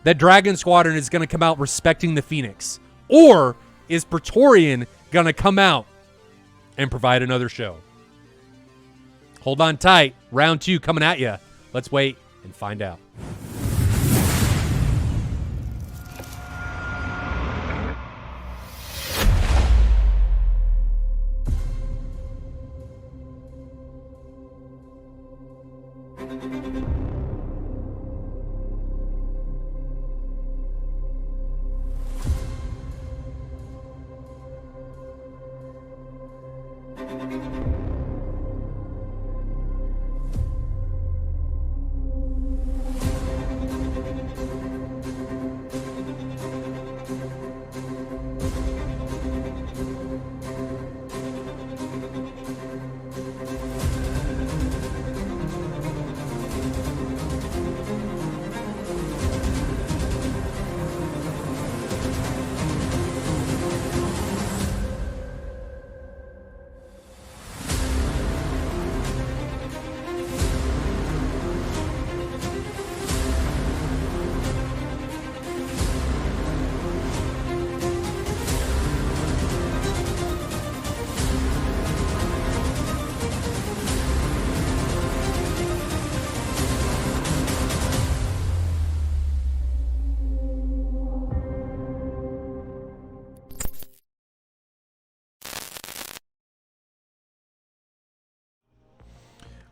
Speaker 1: that Dragon Squadron is going to come out respecting the Phoenix? Or is Praetorian going to come out and provide another show? Hold on tight. Round 2 coming at you. Let's wait and find out.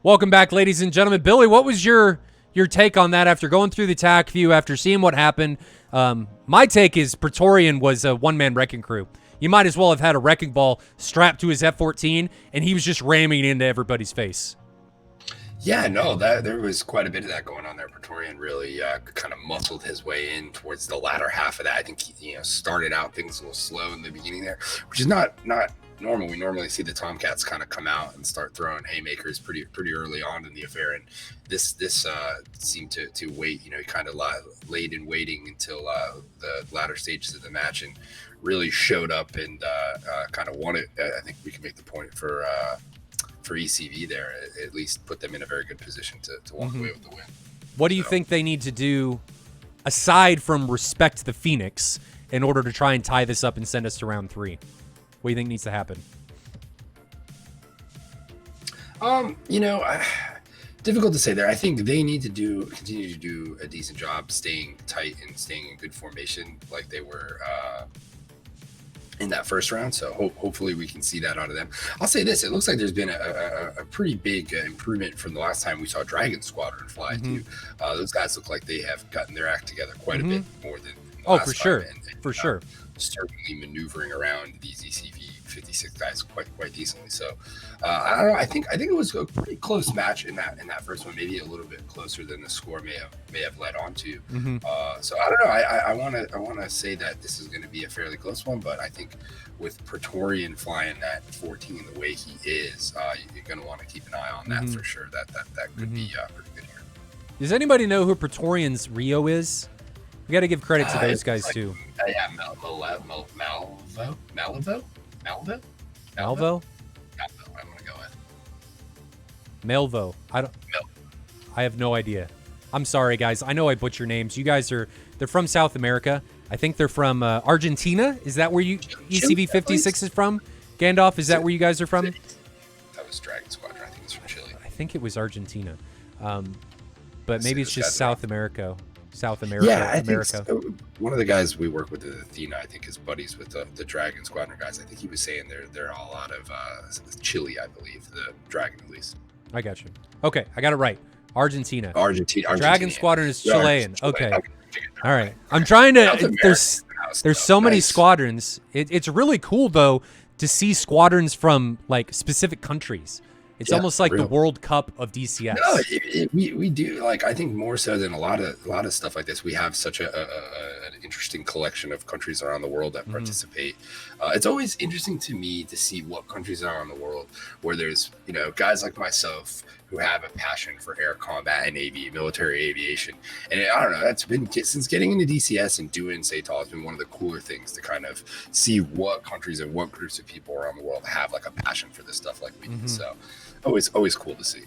Speaker 1: Welcome back, ladies and gentlemen. Billy, what was your take on that after going through the TAC view, after seeing what happened? My take is Praetorian was a one-man wrecking crew. You might as well have had a wrecking ball strapped to his F-14, and he was just ramming into everybody's face.
Speaker 3: Yeah, no, there was quite a bit of that going on there. Praetorian really kind of muscled his way in towards the latter half of that. I think he started out things a little slow in the beginning there, which is not normal. We normally see the Tomcats kind of come out and start throwing haymakers pretty early on in the affair, and this seemed to wait. He kind of laid in waiting until the latter stages of the match and really showed up and kind of won it. I think we can make the point for ECV there, at least put them in a very good position to walk away with the win.
Speaker 1: What do you think they need to do, aside from respect the Phoenix, in order to try and tie this up and send us to round 3? What do you think needs to happen?
Speaker 3: Difficult to say there. I think they need to continue to do a decent job staying tight and staying in good formation like they were in that first round. So hopefully we can see that out of them. I'll say this. It looks like there's been a pretty big improvement from the last time we saw Dragon Squadron fly too. Those guys look like they have gotten their act together quite a bit more than
Speaker 1: Oh,
Speaker 3: last
Speaker 1: for
Speaker 3: time,
Speaker 1: sure,
Speaker 3: and
Speaker 1: for sure.
Speaker 3: certainly maneuvering around these ECV56 guys quite decently. So I don't know. I think it was a pretty close match in that first one, maybe a little bit closer than the score may have led on to. So I don't know. I want to say that this is going to be a fairly close one, but I think with Praetorian flying that 14 the way he is, you're going to want to keep an eye on that for sure. That could be pretty good here.
Speaker 1: Does anybody know who Praetorian's Rio is? We got to give credit to those guys too.
Speaker 3: Yeah, Malvo.
Speaker 1: Malvo?
Speaker 3: I'm gonna go with
Speaker 1: Melvo. I have no idea. I'm sorry, guys. I know I butcher names. You guys they're from South America. I think they're from Argentina. Is that where you ECV56 is from? Gandalf, is that where you guys are from?
Speaker 3: That was Dragon Squadron. I think it's from Chile.
Speaker 1: I think it was Argentina. But maybe it's just South America. South America.
Speaker 3: Yeah, I
Speaker 1: America.
Speaker 3: think so. One of the guys we work with at Athena, I think, is buddies with the Dragon Squadron guys. I think he was saying they're all out of Chile, I believe. The Dragon, at least.
Speaker 1: I got you. Okay, I got it right. Argentina.
Speaker 3: Argentina.
Speaker 1: Squadron is Chilean. Okay.
Speaker 3: Okay.
Speaker 1: All right. I'm trying to.
Speaker 3: South America.
Speaker 1: There's so many
Speaker 3: Nice.
Speaker 1: squadrons. It's really cool though to see squadrons from like specific countries. It's
Speaker 3: Yeah,
Speaker 1: almost like the
Speaker 3: real.
Speaker 1: World Cup of DCS.
Speaker 3: No, we do, like, I think more so than a lot of stuff like this, we have such an interesting collection of countries around the world that participate. It's always interesting to me to see what countries are around the world where there's, guys like myself who have a passion for air combat and military aviation. And I don't know, that's been since getting into DCS and doing SATAL has been one of the cooler things to kind of see what countries and what groups of people around the world have like a passion for this stuff like we do. So always cool to see.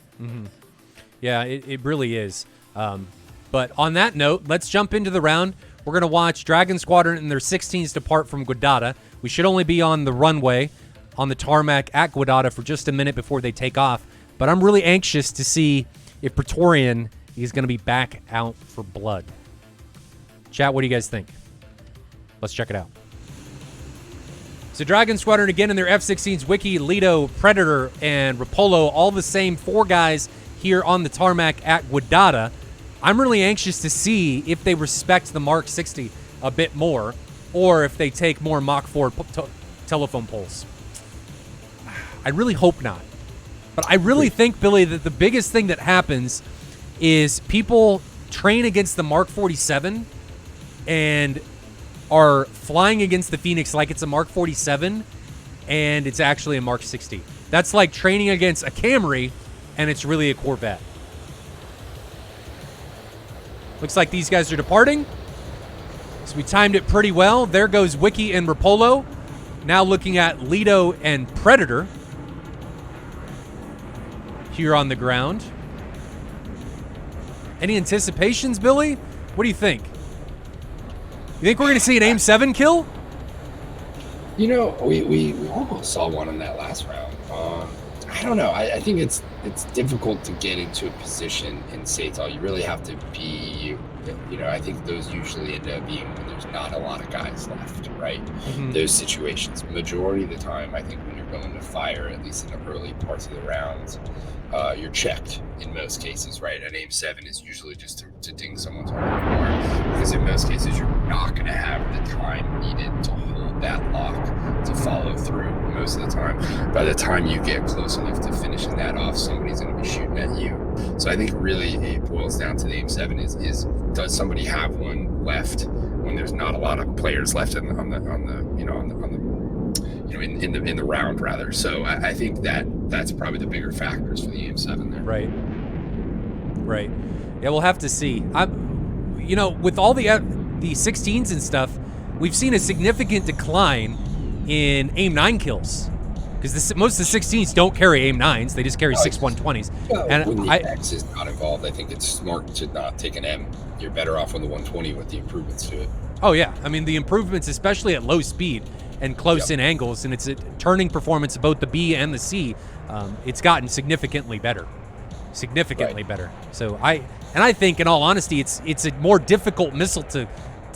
Speaker 1: Yeah, it really is. But on that note, let's jump into the round. We're going to watch Dragon Squadron and their 16s depart from Guadada. We should only be on the runway, on the tarmac at Guadada for just a minute before they take off. But I'm really anxious to see if Praetorian is going to be back out for blood. Chat, what do you guys think? Let's check it out. So Dragon Squadron again in their F-16s, Wiki, Lido, Predator, and Rapolo, all the same 4 guys here on the tarmac at Guadada. I'm really anxious to see if they respect the Mark 60 a bit more, or if they take more Mach 4 telephone poles. I really hope not. But I really think, Billy, that the biggest thing that happens is people train against the Mark 47 and are flying against the Phoenix like it's a Mark 47 and it's actually a Mark 60. That's like training against a Camry and it's really a Corvette. Looks like these guys are departing. So we timed it pretty well. There goes Wiki and Rapolo. Now looking at Lido and Predator here on the ground. Any anticipations, Billy? What do you think? You think we're going to see an AIM-7 kill?
Speaker 3: We almost saw one in that last round. I don't know. I think it's difficult to get into a position in SATAL. You really have to be, I think those usually end up being when there's not a lot of guys left, right? Those situations. Majority of the time, I think when you're going to fire, at least in the early parts of the rounds, you're checked in most cases, right? An AIM-7 is usually just to ding someone's hardware, because in most cases you're not going to have the time needed to hold that lock to follow through most of the time. By the time you get close enough to finishing that off, somebody's going to be shooting at you. So I think really it boils down to the AIM-7 is does somebody have one left when there's not a lot of players left in the round rather. So I think that's probably the bigger factors for the AIM-7 there.
Speaker 1: Right. Yeah, we'll have to see. With all the 16s and stuff, we've seen a significant decline in AIM-9 kills. Because most of the 16s don't carry AIM-9s. They just carry 6.120s. And
Speaker 3: when the X is not involved, I think it's smart to not take an M. You're better off on the 120 with the improvements to it.
Speaker 1: Oh, yeah. I mean, the improvements, especially at low speed and close-in angles, and it's a turning performance of both the B and the C, it's gotten significantly better. Better. So I think, in all honesty, it's a more difficult missile to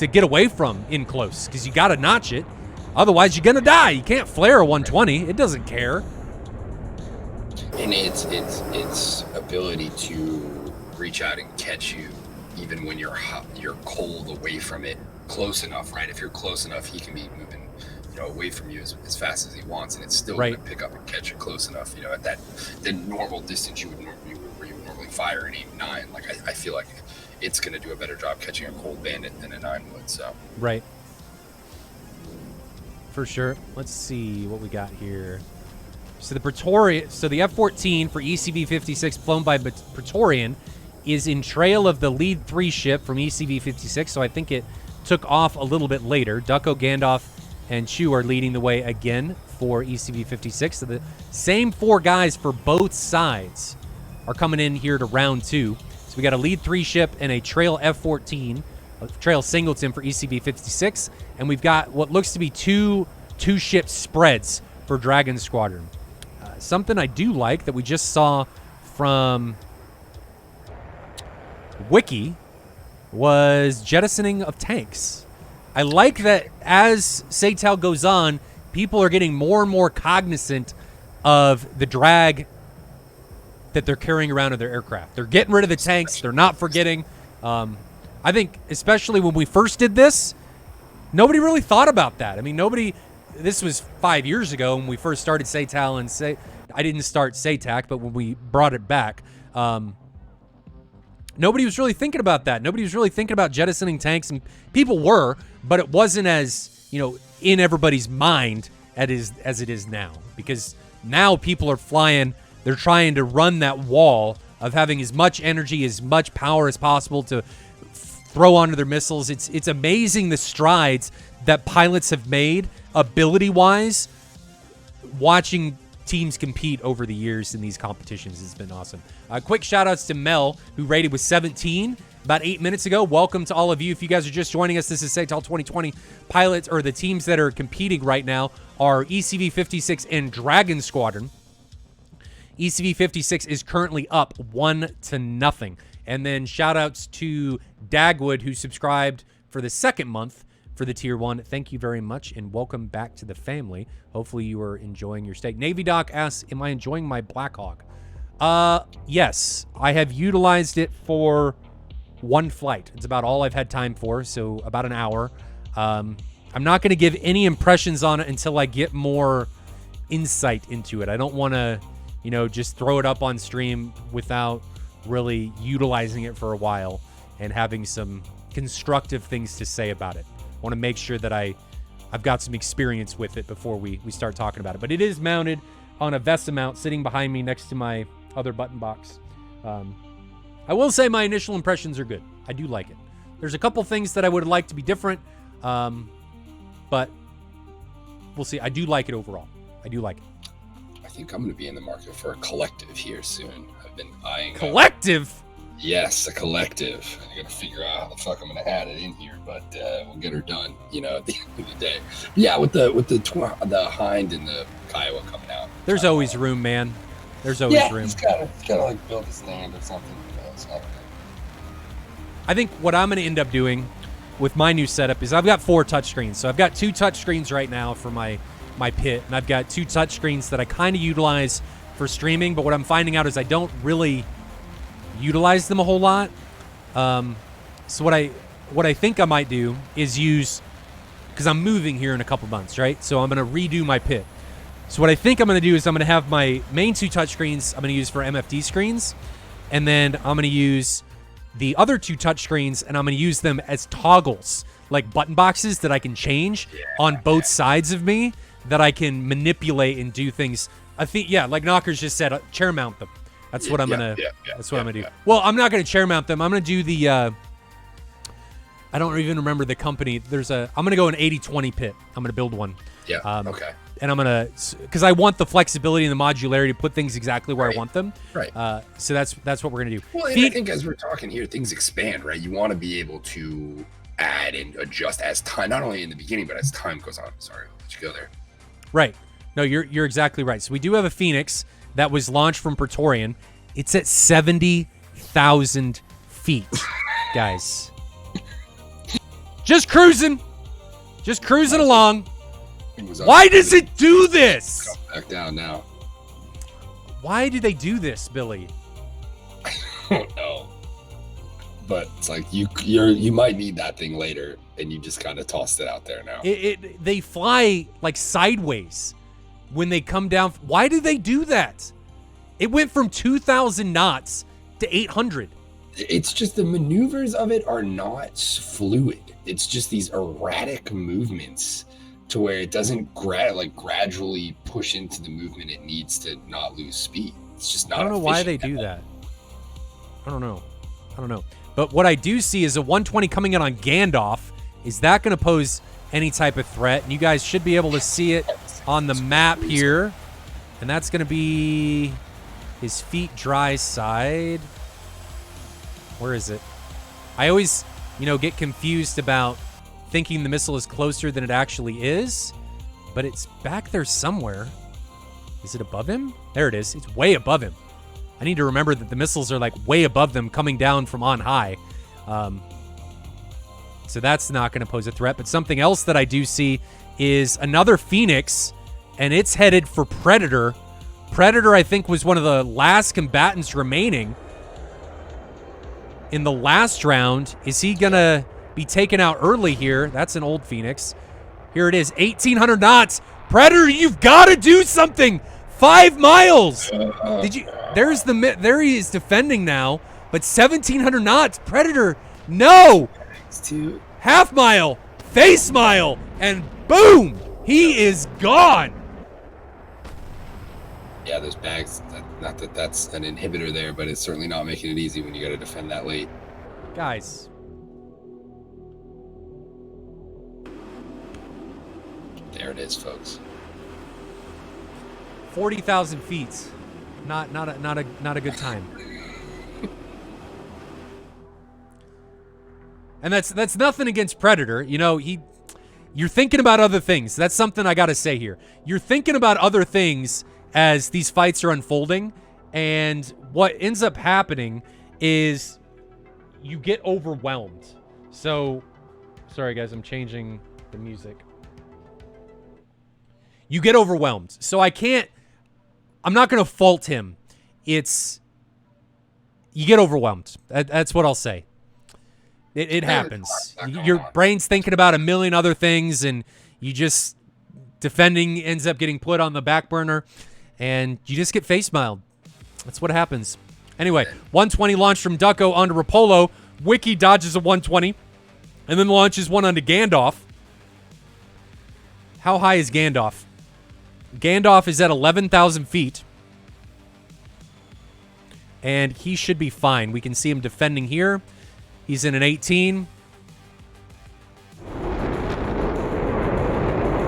Speaker 1: get away from in close, because you got to notch it. Otherwise, you're going to die. You can't flare a 120. It doesn't care.
Speaker 3: And its ability to reach out and catch you even when you're cold away from it close enough, right? If you're close enough, he can be moving, away from you as fast as he wants, and it's still
Speaker 1: Right.
Speaker 3: going to pick up and catch it close enough, at the normal distance where you would normally fire an 8-9. Like I feel like it's going to do a better job catching a cold bandit than a 9 would. So
Speaker 1: Right. For sure. Let's see what we got here. So the F-14 for ECV56 flown by Praetorian is in trail of the lead 3 ship from ECV56, so I think it took off a little bit later. Ducko, Gandalf, and Chew are leading the way again for ECV56. So the same 4 guys for both sides are coming in here to round 2. So we got a lead 3 ship and a trail F-14, a trail singleton for ECV56, and we've got what looks to be two ship spreads for Dragon Squadron. Something I do like that we just saw from Wiki was jettisoning of tanks. I like that as SATAL goes on, people are getting more and more cognizant of the drag that they're carrying around in their aircraft. They're getting rid of the tanks. They're not forgetting. I think especially when we first did this, nobody really thought about that. I mean, this was 5 years ago when we first started SATAL, and I didn't start SATAC, but when we brought it back, nobody was really thinking about that. Nobody was really thinking about jettisoning tanks, and people were, but it wasn't as, in everybody's mind as it is now. Because now people are flying, they're trying to run that wall of having as much energy, as much power as possible to throw onto their missiles. It's amazing the strides that pilots have made ability-wise. Watching teams compete over the years in these competitions has been awesome. Quick shout-outs to Mel, who rated with 17 about 8 minutes ago. Welcome to all of you. If you guys are just joining us, this is SATAL 2020. Pilots, or the teams that are competing right now, are ECV56 and Dragon Squadron. ECV56 is currently up 1-0. And then shout-outs to Dagwood, who subscribed for the 2nd month for the Tier 1. Thank you very much, and welcome back to the family. Hopefully you are enjoying your steak. Navy Doc asks, am I enjoying my Black Hawk? Yes. I have utilized it for 1 flight. It's about all I've had time for, so about an hour. I'm not going to give any impressions on it until I get more insight into it. I don't want to, just throw it up on stream without really utilizing it for a while and having some constructive things to say about it. I want to make sure that I've got some experience with it before we start talking about it. But it is mounted on a Vesta mount sitting behind me next to my other button box. I will say my initial impressions are good. I do like it. There's a couple things that I would like to be different, but we'll see. I do like it overall. I do like it.
Speaker 3: I think I'm going to be in the market for a collective here soon. I've been eyeing
Speaker 1: collective.
Speaker 3: Yes, a collective. I got to figure out how the fuck I'm going to add it in here, but we'll get her done. At the end of the day. Yeah, with the Hind and the Kiowa coming out.
Speaker 1: There's always room, man. There's always room.
Speaker 2: He's got to like build a stand or something.
Speaker 1: I think what I'm going to end up doing with my new setup is I've got 4 touchscreens. So I've got 2 touchscreens right now for my pit, and I've got 2 touchscreens that I kind of utilize for streaming, but what I'm finding out is I don't really utilize them a whole lot. So what I think I might do is use, because I'm moving here in a couple months, right? So I'm going to redo my pit. So what I think I'm going to do is I'm going to have my main 2 touchscreens I'm going to use for MFD screens, and then I'm going to use the other 2 touchscreens, and I'm going to use them as toggles, like button boxes that I can change on both sides of me, that I can manipulate and do things. I think, like Knockers just said, chair mount them. That's what I'm gonna. That's what I'm gonna do. Well, I'm not gonna chair mount them. I'm gonna do the. I don't even remember the company. I'm gonna go an 80-20 pit. I'm gonna build one.
Speaker 3: Yeah. Okay.
Speaker 1: And I'm gonna, because I want the flexibility and the modularity to put things exactly where I want them.
Speaker 3: Right.
Speaker 1: So that's what we're gonna do.
Speaker 3: Well, and I think as we're talking here, things expand, right? You want to be able to add and adjust as time, not only in the beginning, but as time goes on. Sorry, I'll let you go there.
Speaker 1: Right. No, you're exactly right. So we do have a Phoenix that was launched from Praetorian. It's at 70,000 feet, guys. Just cruising along. Why does it do this?
Speaker 3: Come back down now.
Speaker 1: Why do they do this, Billy?
Speaker 3: I don't know. but it's like you might need that thing later, and you just kind of tossed it out there now.
Speaker 1: They fly like sideways when they come down. Why do they do that? It went from 2,000 knots to 800.
Speaker 3: It's just the maneuvers of it are not fluid. It's just these erratic movements to where it doesn't gradually push into the movement it needs to not lose speed. It's just not.
Speaker 1: I don't know why they do that. I don't know. But what I do see is a 120 coming in on Gandalf. Is that going to pose any type of threat? And you guys should be able to see it on the map here. And that's going to be his feet dry side. Where is it? I always, get confused about thinking the missile is closer than it actually is, but it's back there somewhere. Is it above him? There it is. It's way above him. I need to remember that the missiles are like way above them coming down from on high. So that's not going to pose a threat. But something else that I do see is another Phoenix, and it's headed for Predator. Predator, I think, was one of the last combatants remaining in the last round. Is he going to be taken out early here? That's an old Phoenix. Here it is, 1,800 knots. Predator, you've got to do something. 5 miles. Did you? There he is defending now, but 1,700 knots. Predator, no. Half mile, face mile, and boom, he is gone.
Speaker 3: Yeah, those bags. Not that that's an inhibitor there, but it's certainly not making it easy when you got to defend that late.
Speaker 1: Guys.
Speaker 3: There it is, folks.
Speaker 1: 40,000 feet. Not a good time. And that's nothing against Predator. You're thinking about other things. That's something I got to say here. You're thinking about other things as these fights are unfolding, and what ends up happening is you get overwhelmed. So, sorry guys, I'm changing the music. You get overwhelmed. So I'm not going to fault him. You get overwhelmed. That's what I'll say. It happens. Your brain's thinking about a million other things, and defending ends up getting put on the back burner, and you just get face-miled. That's what happens. Anyway, 120 launched from Ducko onto Rapolo. Wiki dodges a 120, and then launches one onto Gandalf. How high is Gandalf? Gandalf is at 11,000 feet. And he should be fine. We can see him defending here. He's in an 18.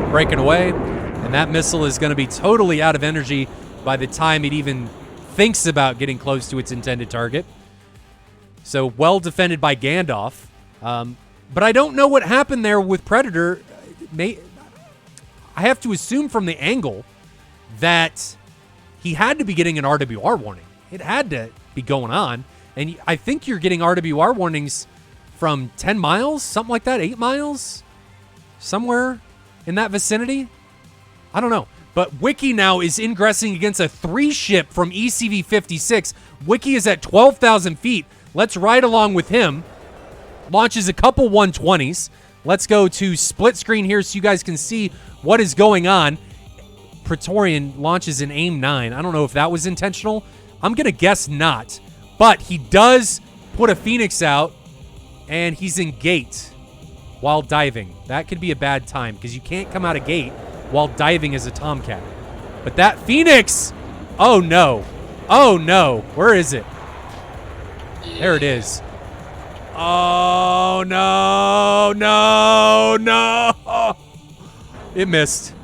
Speaker 1: Breaking away. And that missile is going to be totally out of energy by the time it even thinks about getting close to its intended target. So well defended by Gandalf. But I don't know what happened there with Predator. I have to assume from the angle that he had to be getting an RWR warning. It had to be going on. And I think you're getting RWR warnings from 10 miles, something like that, 8 miles, somewhere in that vicinity. I don't know. But Wiki now is ingressing against a 3-ship from ECV56. Wiki is at 12,000 feet. Let's ride along with him. Launches a couple 120s. Let's go to split screen here so you guys can see what is going on. Praetorian launches an AIM-9. I don't know if that was intentional. I'm going to guess not. But he does put a Phoenix out, and he's in gate while diving. That could be a bad time because you can't come out of gate while diving as a Tomcat. But that Phoenix, oh no. Oh no. Where is it? There it is. Oh no, no, no. It missed.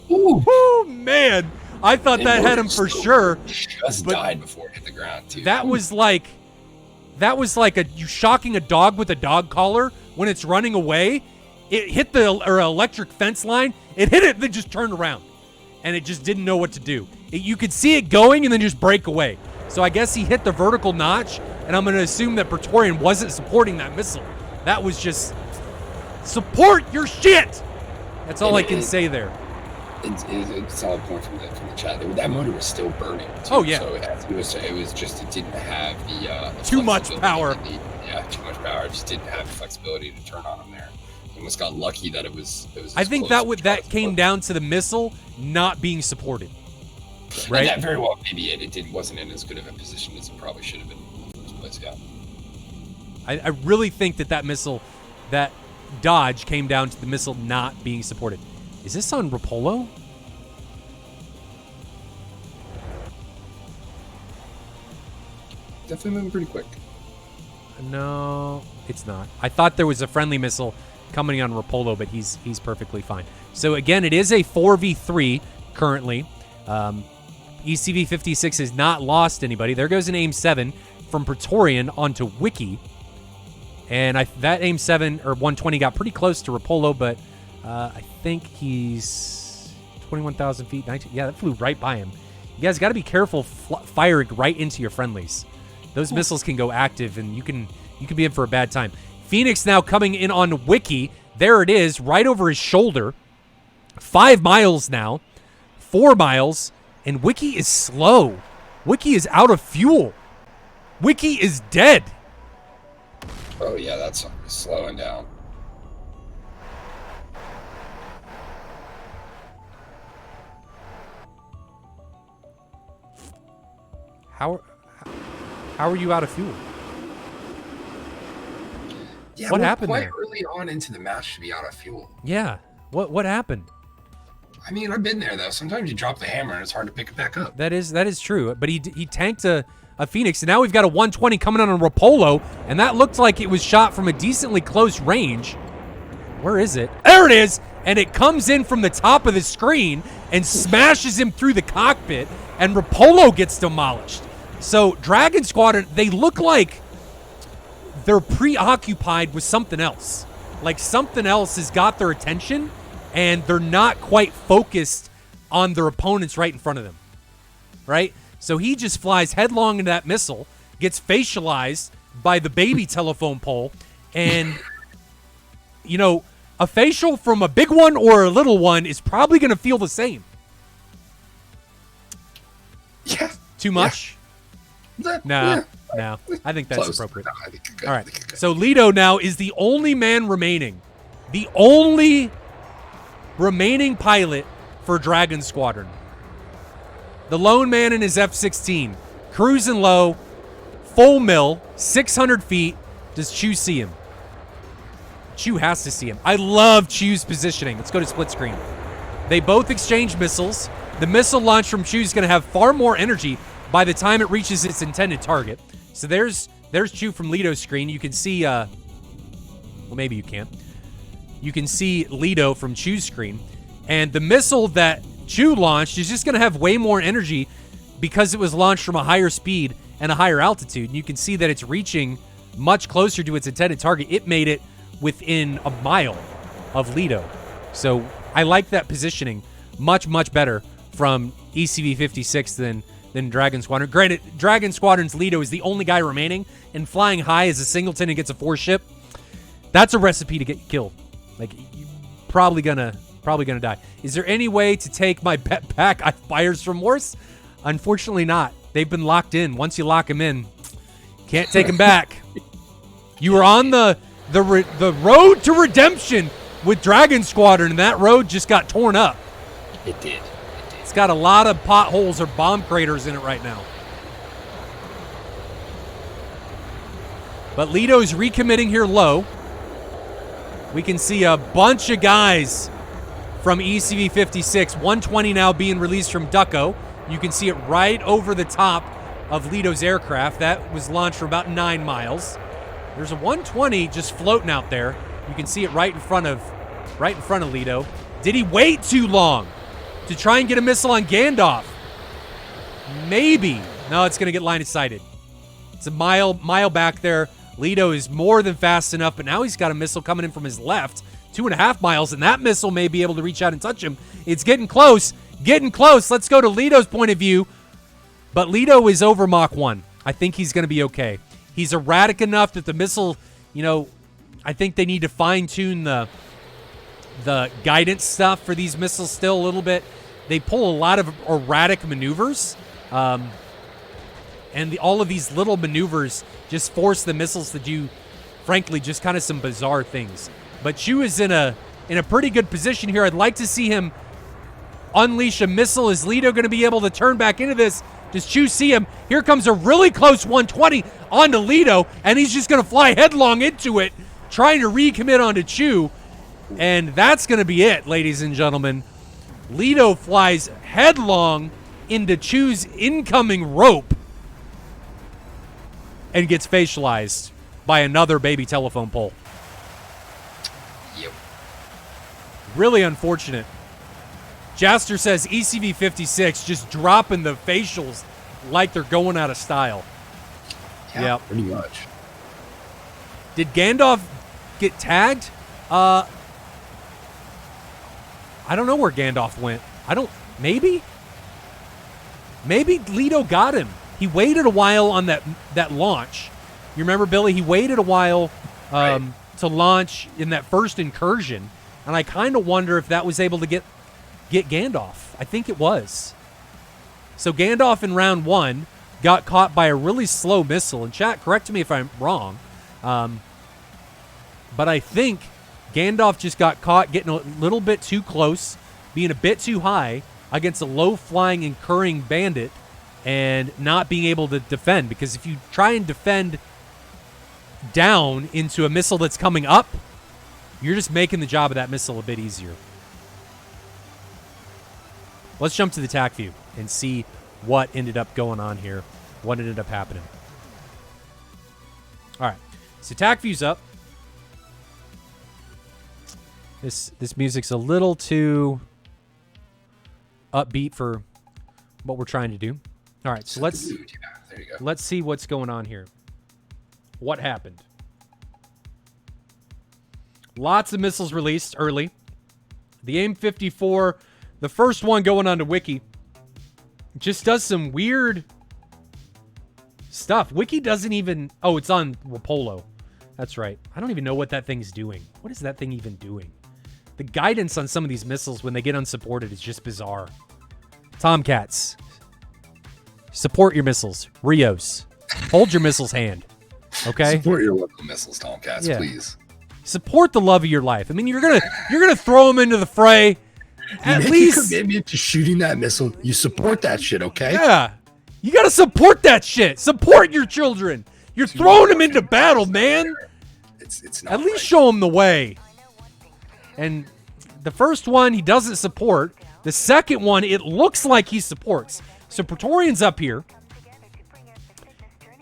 Speaker 1: Woo, man. I thought that had him for sure.
Speaker 3: Just died before it hit the ground too.
Speaker 1: That was like you shocking a dog with a dog collar when it's running away. It hit the electric fence line. It hit it, then just turned around, and it just didn't know what to do. You could see it going and then just break away. So I guess he hit the vertical notch, and I'm going to assume that Praetorian wasn't supporting that missile. That was just support your shit. That's all I can say there.
Speaker 3: It's a solid point from the chat. That motor was still burning too.
Speaker 1: Oh yeah.
Speaker 3: So it was just it didn't have the
Speaker 1: Too much power.
Speaker 3: Too much power. I just didn't have the flexibility to turn on them there. Almost got lucky that it was.
Speaker 1: I think that came down to the missile not being supported. Right.
Speaker 3: And that very well maybe it wasn't in as good of a position as it probably should have been in the first place. Yeah.
Speaker 1: I really think that missile, that dodge came down to the missile not being supported. Is this on Rapolo?
Speaker 3: Definitely moving pretty quick.
Speaker 1: No, it's not. I thought there was a friendly missile coming on Rapolo, but he's perfectly fine. So again, it is a 4v3 currently. ECV56 has not lost anybody. There goes an AIM-7 from Praetorian onto Wiki. And that AIM-7 or 120 got pretty close to Rapolo, but I think he's 21,000 feet. 19. Yeah, that flew right by him. You guys got to be careful firing right into your friendlies. Those missiles can go active, and you can be in for a bad time. Phoenix now coming in on Wiki. There it is, right over his shoulder. 5 miles now. 4 miles. And Wiki is slow. Wiki is out of fuel. Wiki is dead.
Speaker 3: Oh, yeah, that's slowing down.
Speaker 1: How are you out of fuel?
Speaker 3: Yeah,
Speaker 1: what happened
Speaker 3: quite
Speaker 1: there?
Speaker 3: Early on into the match to be out of fuel.
Speaker 1: Yeah. What happened?
Speaker 3: I mean, I've been there though. Sometimes you drop the hammer and it's hard to pick it back up.
Speaker 1: That is true. But he tanked a Phoenix, and now we've got a 120 coming on Rapolo, and that looked like it was shot from a decently close range. Where is it? There it is! And it comes in from the top of the screen and smashes him through the cockpit, and Rapolo gets demolished. So Dragon Squadron, they look like they're preoccupied with something else. Like something else has got their attention, and they're not quite focused on their opponents right in front of them. Right? So he just flies headlong into that missile, gets facialized by the baby telephone pole, and, you know, a facial from a big one or a little one is probably going to feel the same.
Speaker 3: Yeah.
Speaker 1: Too much?
Speaker 3: Yeah.
Speaker 1: No. I think that's
Speaker 3: Close.
Speaker 1: appropriate.
Speaker 3: No, I think you're good.
Speaker 1: All
Speaker 3: I
Speaker 1: right.
Speaker 3: think you're good.
Speaker 1: So Lido now is the only man remaining. The only remaining pilot for Dragon Squadron. The lone man in his F-16. Cruising low. Full mill. 600 feet. Does Chew see him? Chew has to see him. I love Chew's positioning. Let's go to split screen. They both exchange missiles. The missile launch from Chew is going to have far more energy by the time it reaches its intended target. So there's Chew from Lido's screen. You can see, well, maybe you can't. You can see Lido from Chew's screen. And the missile that Chew launched is just going to have way more energy because it was launched from a higher speed and a higher altitude. And you can see that it's reaching much closer to its intended target. It made it within a mile of Lido. So I like that positioning much, much better from ECV56 than Dragon Squadron. Granted, Dragon Squadron's Lido is the only guy remaining, and flying high as a singleton and gets a 4-ship, that's a recipe to get killed. Like, you're probably gonna die. Is there any way to take my pet back? Buyer's remorse? Unfortunately not. They've been locked in. Once you lock them in, can't take them back. You were on the road to redemption with Dragon Squadron, and that road just got torn up.
Speaker 3: It did.
Speaker 1: It's got a lot of potholes or bomb craters in it right now. But Lido's recommitting here low. We can see a bunch of guys from ECV56. 120 now being released from Ducko. You can see it right over the top of Lido's aircraft. That was launched from about 9 miles. There's a 120 just floating out there. You can see it right in front of Lido. Did he wait too long to try and get a missile on Gandalf? Maybe. No, it's going to get line of sighted. It's a mile back there. Lido is more than fast enough, but now he's got a missile coming in from his left. 2.5 miles, and that missile may be able to reach out and touch him. It's getting close. Getting close. Let's go to Lido's point of view. But Lido is over Mach 1. I think he's going to be okay. He's erratic enough that the missile, I think they need to fine-tune the guidance stuff for these missiles still a little bit. They pull a lot of erratic maneuvers. And And all of these little maneuvers just force the missiles to do, frankly, just kind of some bizarre things. But Chu is in a pretty good position here. I'd like to see him unleash a missile. Is Leto going to be able to turn back into this? Does Chu see him? Here comes a really close 120 onto Leto, and he's just going to fly headlong into it, trying to recommit onto Chu. And that's going to be it, ladies and gentlemen. Leto flies headlong into Chu's incoming rope and gets facialized by another baby telephone pole.
Speaker 3: Yep.
Speaker 1: Really unfortunate. Jaster says ECV56 just dropping the facials like they're going out of style.
Speaker 3: Yeah,
Speaker 1: Yep.
Speaker 3: pretty much.
Speaker 1: Did Gandalf get tagged? I don't know where Gandalf went. Maybe Leto got him. He waited a while on that launch. You remember, Billy? He waited a while to launch in that first incursion, and I kind of wonder if that was able to get Gandalf. I think it was. So Gandalf in round 1 got caught by a really slow missile. And chat, correct me if I'm wrong, but I think Gandalf just got caught getting a little bit too close, being a bit too high against a low-flying, incurring bandit, and not being able to defend. Because if you try and defend down into a missile that's coming up, you're just making the job of that missile a bit easier. Let's jump to the TAC view and see what ended up going on here, what ended up happening. All right, so TAC view's up. This music's a little too upbeat for what we're trying to do. All right, so let's
Speaker 3: there you go.
Speaker 1: let's see what's going on here. What happened? Lots of missiles released early. The AIM-54, the first one going onto Wiki, just does some weird stuff. Wiki doesn't even... Oh, it's on Rapolo. That's right. I don't even know what that thing's doing. What is that thing even doing? The guidance on some of these missiles when they get unsupported is just bizarre. Tomcats, support your missiles. Rios, hold your missile's hand. Okay?
Speaker 3: Support your local missiles, Tomcats, please.
Speaker 1: Support the love of your life. I mean, you're gonna throw them into the fray. At least
Speaker 3: you commitment to shooting that missile. You support that shit, okay?
Speaker 1: Yeah. You gotta support that shit. Support your children. You're throwing them into battle, man.
Speaker 3: It's not
Speaker 1: At least show them the way. And the first one he doesn't support. The second one, it looks like he supports. So Praetorian's up here.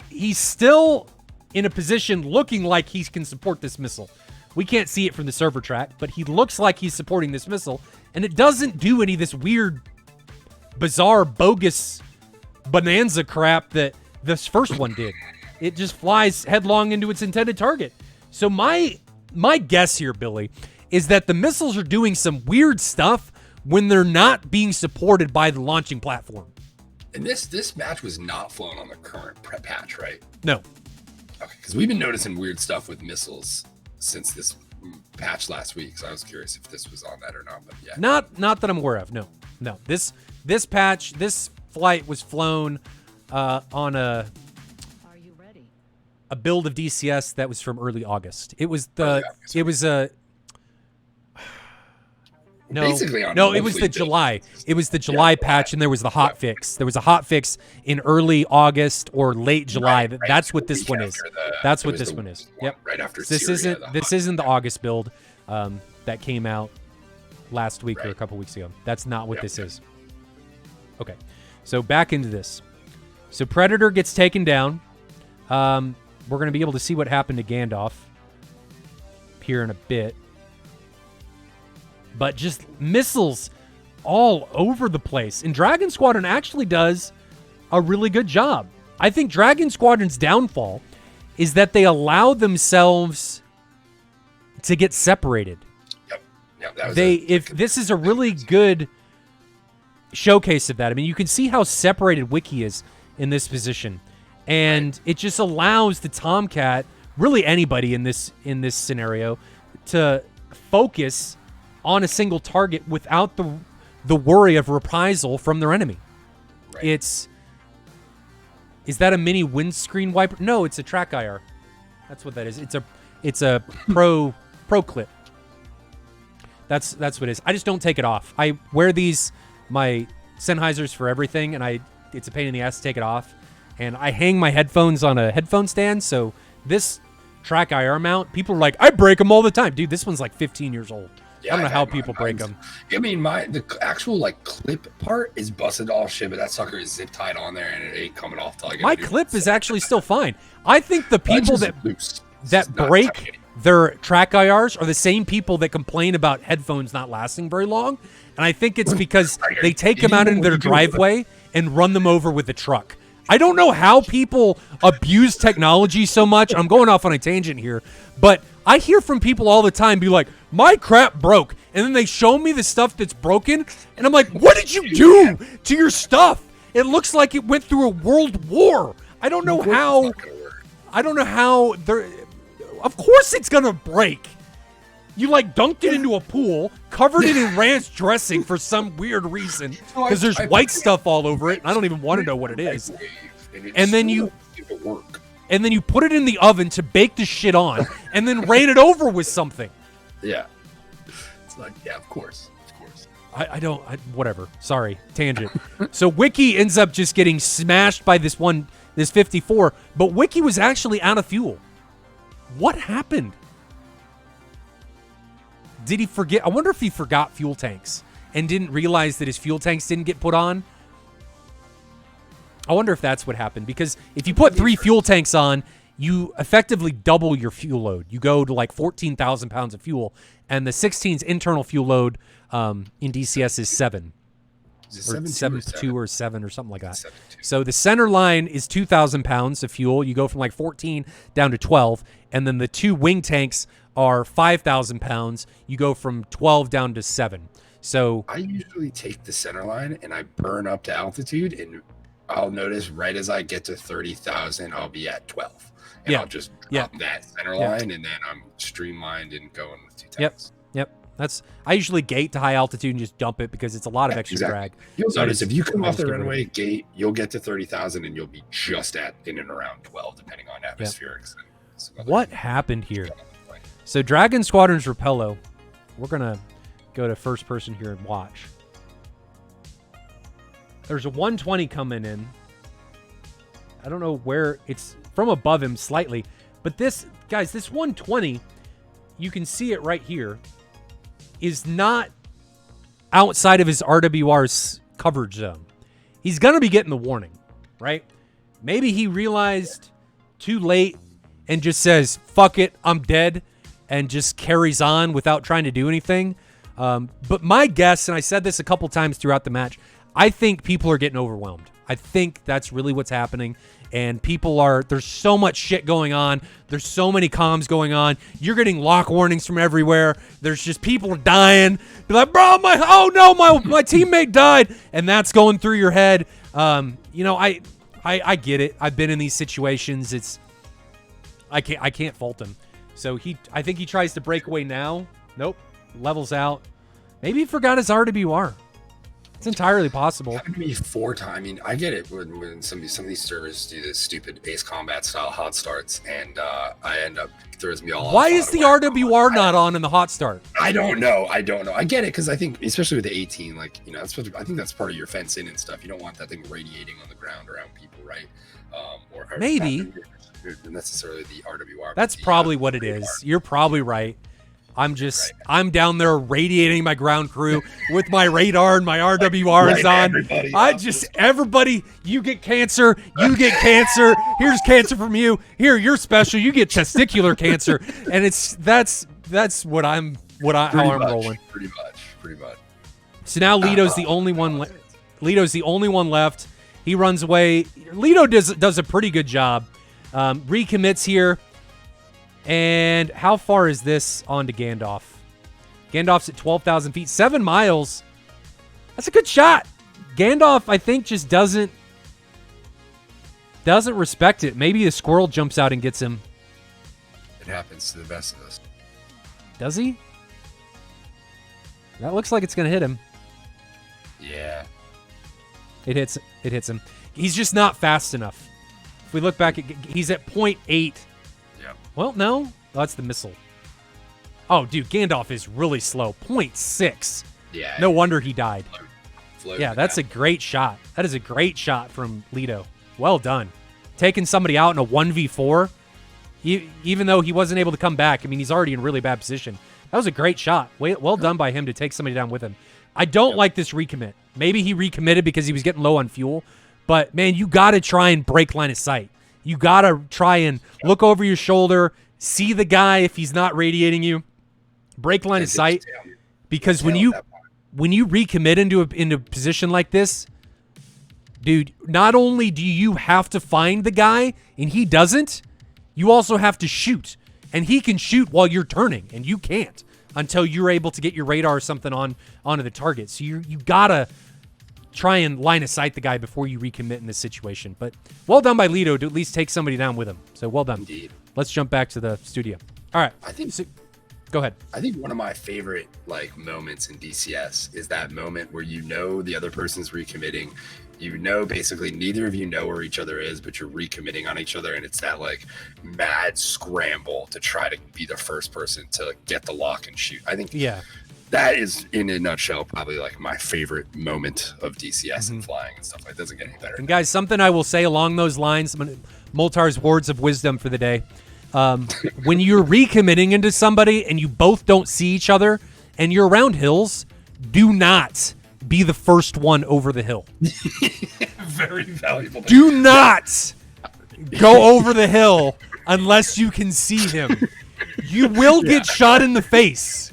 Speaker 1: He's still in a position looking like he can support this missile. We can't see it from the server track, but he looks like he's supporting this missile. And it doesn't do any of this weird, bizarre, bogus bonanza crap that this first one did. It just flies headlong into its intended target. So my guess here, Billy, is that the missiles are doing some weird stuff when they're not being supported by the launching platform.
Speaker 3: And this match was not flown on the current patch, right?
Speaker 1: No.
Speaker 3: Okay, because we've been noticing weird stuff with missiles since this patch last week. So I was curious if this was on that or not. But yeah,
Speaker 1: not that I'm aware of. No. This patch, this flight was flown on a build of DCS that was from early August. It was it was the July. It was the July patch, and there was the hot fix. There was a hot fix in early August or late July.
Speaker 3: Right.
Speaker 1: That's what this one is. That's what this one is. Yep.
Speaker 3: Right after
Speaker 1: this isn't the August build that came out last week or a couple weeks ago. That's not what this is. Okay, so back into this. So Predator gets taken down. We're going to be able to see what happened to Gandalf here in a bit. But just missiles all over the place. And Dragon Squadron actually does a really good job. I think Dragon Squadron's downfall is that they allow themselves to get separated.
Speaker 3: Yep.
Speaker 1: This is a really good showcase of that. I mean, you can see how separated Wiki is in this position. And it just allows the Tomcat, really anybody in this scenario, to focus on a single target without the worry of reprisal from their enemy. Right. Is that a mini windscreen wiper? No, it's a track IR. That's what that is. It's a pro clip. That's what it is. I just don't take it off. I wear my Sennheisers for everything, and it's a pain in the ass to take it off. And I hang my headphones on a headphone stand, so this track IR mount, people are like, I break them all the time. Dude, this one's like 15 years old. Yeah, I don't know how people break them.
Speaker 3: I mean, the actual like clip part is busted all shit, but that sucker is zip tied on there and it ain't coming off till I get
Speaker 1: my clip is actually still fine. I think the people that break their track IRs are the same people that complain about headphones not lasting very long. And I think it's because they take them out into their driveway and run them over with the truck. I don't know how people abuse technology so much. I'm going off on a tangent here, but I hear from people all the time be like, my crap broke. And then they show me the stuff that's broken. And I'm like, what did you do to your stuff? It looks like it went through a world war. I don't know how. Of course it's going to break. You like dunked it into a pool, covered it in ranch dressing for some weird reason. Because there's white stuff all over it. And I don't even want to know what it is. And then you put it in the oven to bake the shit on, and then rain it over with something.
Speaker 3: Yeah. It's like, yeah, of course.
Speaker 1: Whatever. Sorry. Tangent. So Wiki ends up just getting smashed by this 54, but Wiki was actually out of fuel. What happened? Did he forget? I wonder if he forgot fuel tanks and didn't realize that his fuel tanks didn't get put on. I wonder if that's what happened, because if you put 3 fuel tanks on, you effectively double your fuel load. You go to like 14,000 pounds of fuel, and the 16's internal fuel load in DCS is 7.
Speaker 3: Is it
Speaker 1: 7.2 or 7 or something like that. 7.2. So the center line is 2,000 pounds of fuel. You go from like 14 down to 12, and then the 2 wing tanks are 5,000 pounds. You go from 12 down to 7. So
Speaker 3: I usually take the center line and I burn up to altitude, and I'll notice right as I get to 30,000, I'll be at 12. And I'll just drop that center line, and then I'm streamlined and going with 2 tanks.
Speaker 1: Yep. I usually gate to high altitude and just dump it because it's a lot of extra drag.
Speaker 3: You'll notice if you come off the runway gate, you'll get to 30,000 and you'll be just in and around 12, depending on atmospherics.
Speaker 1: What happened here? So Dragon Squadron's Repello. We're going to go to first person here and watch. There's a 120 coming in. I don't know where it's from, above him slightly. But this 120, you can see it right here, is not outside of his RWR's coverage zone. He's going to be getting the warning, right? Maybe he realized too late and just says, fuck it, I'm dead, and just carries on without trying to do anything. But my guess, and I said this a couple times throughout the match, I think people are getting overwhelmed. I think that's really what's happening. And there's so much shit going on. There's so many comms going on. You're getting lock warnings from everywhere. There's just people dying. Be like, bro, my teammate died. And that's going through your head. I get it. I've been in these situations. I can't fault him. So I think he tries to break away now. Nope. Levels out. Maybe he forgot his RWR. It's entirely possible.
Speaker 3: It happened to me 4 times. I mean, I get it when some of these servers do this stupid base combat style hot starts, and I end up throws me all off.
Speaker 1: Why is the RWR not on in the hot start?
Speaker 3: I don't know. I get it, because I think, especially with the 18, I think that's part of your fence in and stuff. You don't want that thing radiating on the ground around people, right? Or
Speaker 1: maybe
Speaker 3: not necessarily the RWR.
Speaker 1: That's probably what it is. You're probably right. I'm down there radiating my ground crew with my radar and my RWRs on. Everybody, you get cancer, here's cancer from you. Here, you're special, you get testicular cancer. And that's how I'm rolling.
Speaker 3: Pretty much.
Speaker 1: So now Lito's the only one. Lito's the only one left. He runs away. Lito does a pretty good job. Recommits here. And how far is this on to Gandalf? Gandalf's at 12,000 feet. 7 miles. That's a good shot. Gandalf, I think, just doesn't respect it. Maybe the squirrel jumps out and gets him.
Speaker 3: It happens to the best of us.
Speaker 1: Does he? That looks like it's going to hit him.
Speaker 3: Yeah.
Speaker 1: It hits him. He's just not fast enough. we look back, he's at 0.8.
Speaker 3: Yeah.
Speaker 1: Well, no. That's the missile. Oh, dude, Gandalf is really slow. 0.6.
Speaker 3: Yeah.
Speaker 1: No wonder he died.
Speaker 3: Floating
Speaker 1: Yeah, that's a great shot. That is a great shot from Leto. Well done. Taking somebody out in a 1v4, even though he wasn't able to come back. I mean, he's already in really bad position. That was a great shot. Well done by him to take somebody down with him. I don't like this recommit. Maybe he recommitted because he was getting low on fuel. But, man, you got to try and break line of sight. You got to try and look over your shoulder, see the guy if he's not radiating you, break line of sight. Because when you recommit into a position like this, dude, not only do you have to find the guy, and he doesn't, you also have to shoot. And he can shoot while you're turning, and you can't until you're able to get your radar or something onto the target. So you got to try and line of sight the guy before you recommit in this situation. But well done by Leto to at least take somebody down with him. So well done.
Speaker 3: Indeed.
Speaker 1: Let's jump back to the studio. All right. Go ahead.
Speaker 3: I think one of my favorite moments in DCS is that moment where the other person's recommitting. Basically neither of you know where each other is, but you're recommitting on each other, and it's that mad scramble to try to be the first person to get the lock and shoot. I think that is, in a nutshell, probably my favorite moment of DCS and flying and stuff. It doesn't get any better.
Speaker 1: And guys, something I will say along those lines, Moltar's words of wisdom for the day. When you're recommitting into somebody and you both don't see each other and you're around hills, do not be the first one over the hill.
Speaker 3: Very valuable.
Speaker 1: Do not go over the hill unless you can see him. You will get shot in the face.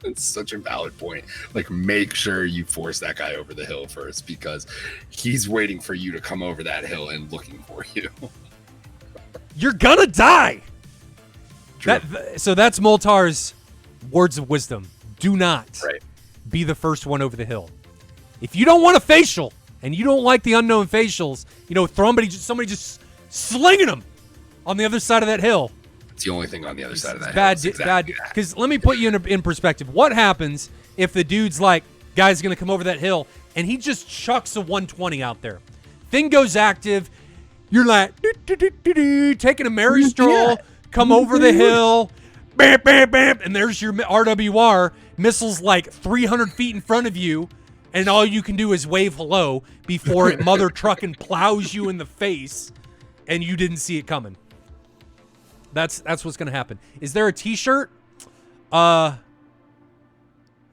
Speaker 3: It's such a valid point. Make sure you force that guy over the hill first, because he's waiting for you to come over that hill and looking for you.
Speaker 1: You're gonna die.
Speaker 3: True.
Speaker 1: So that's Moltar's words of wisdom. Do not be the first one over the hill. If you don't want a facial and you don't like the unknown facials, somebody just slinging them on the other side of that hill.
Speaker 3: It's the only thing on the other side of that
Speaker 1: bad.
Speaker 3: hill.
Speaker 1: Bad. Because let me put you in perspective. What happens if the dude's guy's gonna come over that hill and he just chucks a 120 out there? Thing goes active. You're taking a merry stroll, come over the hill, bam, bam, bam, and there's your RWR. Missiles 300 feet in front of you, and all you can do is wave hello before it mother trucking plows you in the face, and you didn't see it coming. That's what's going to happen. Is there a T-shirt?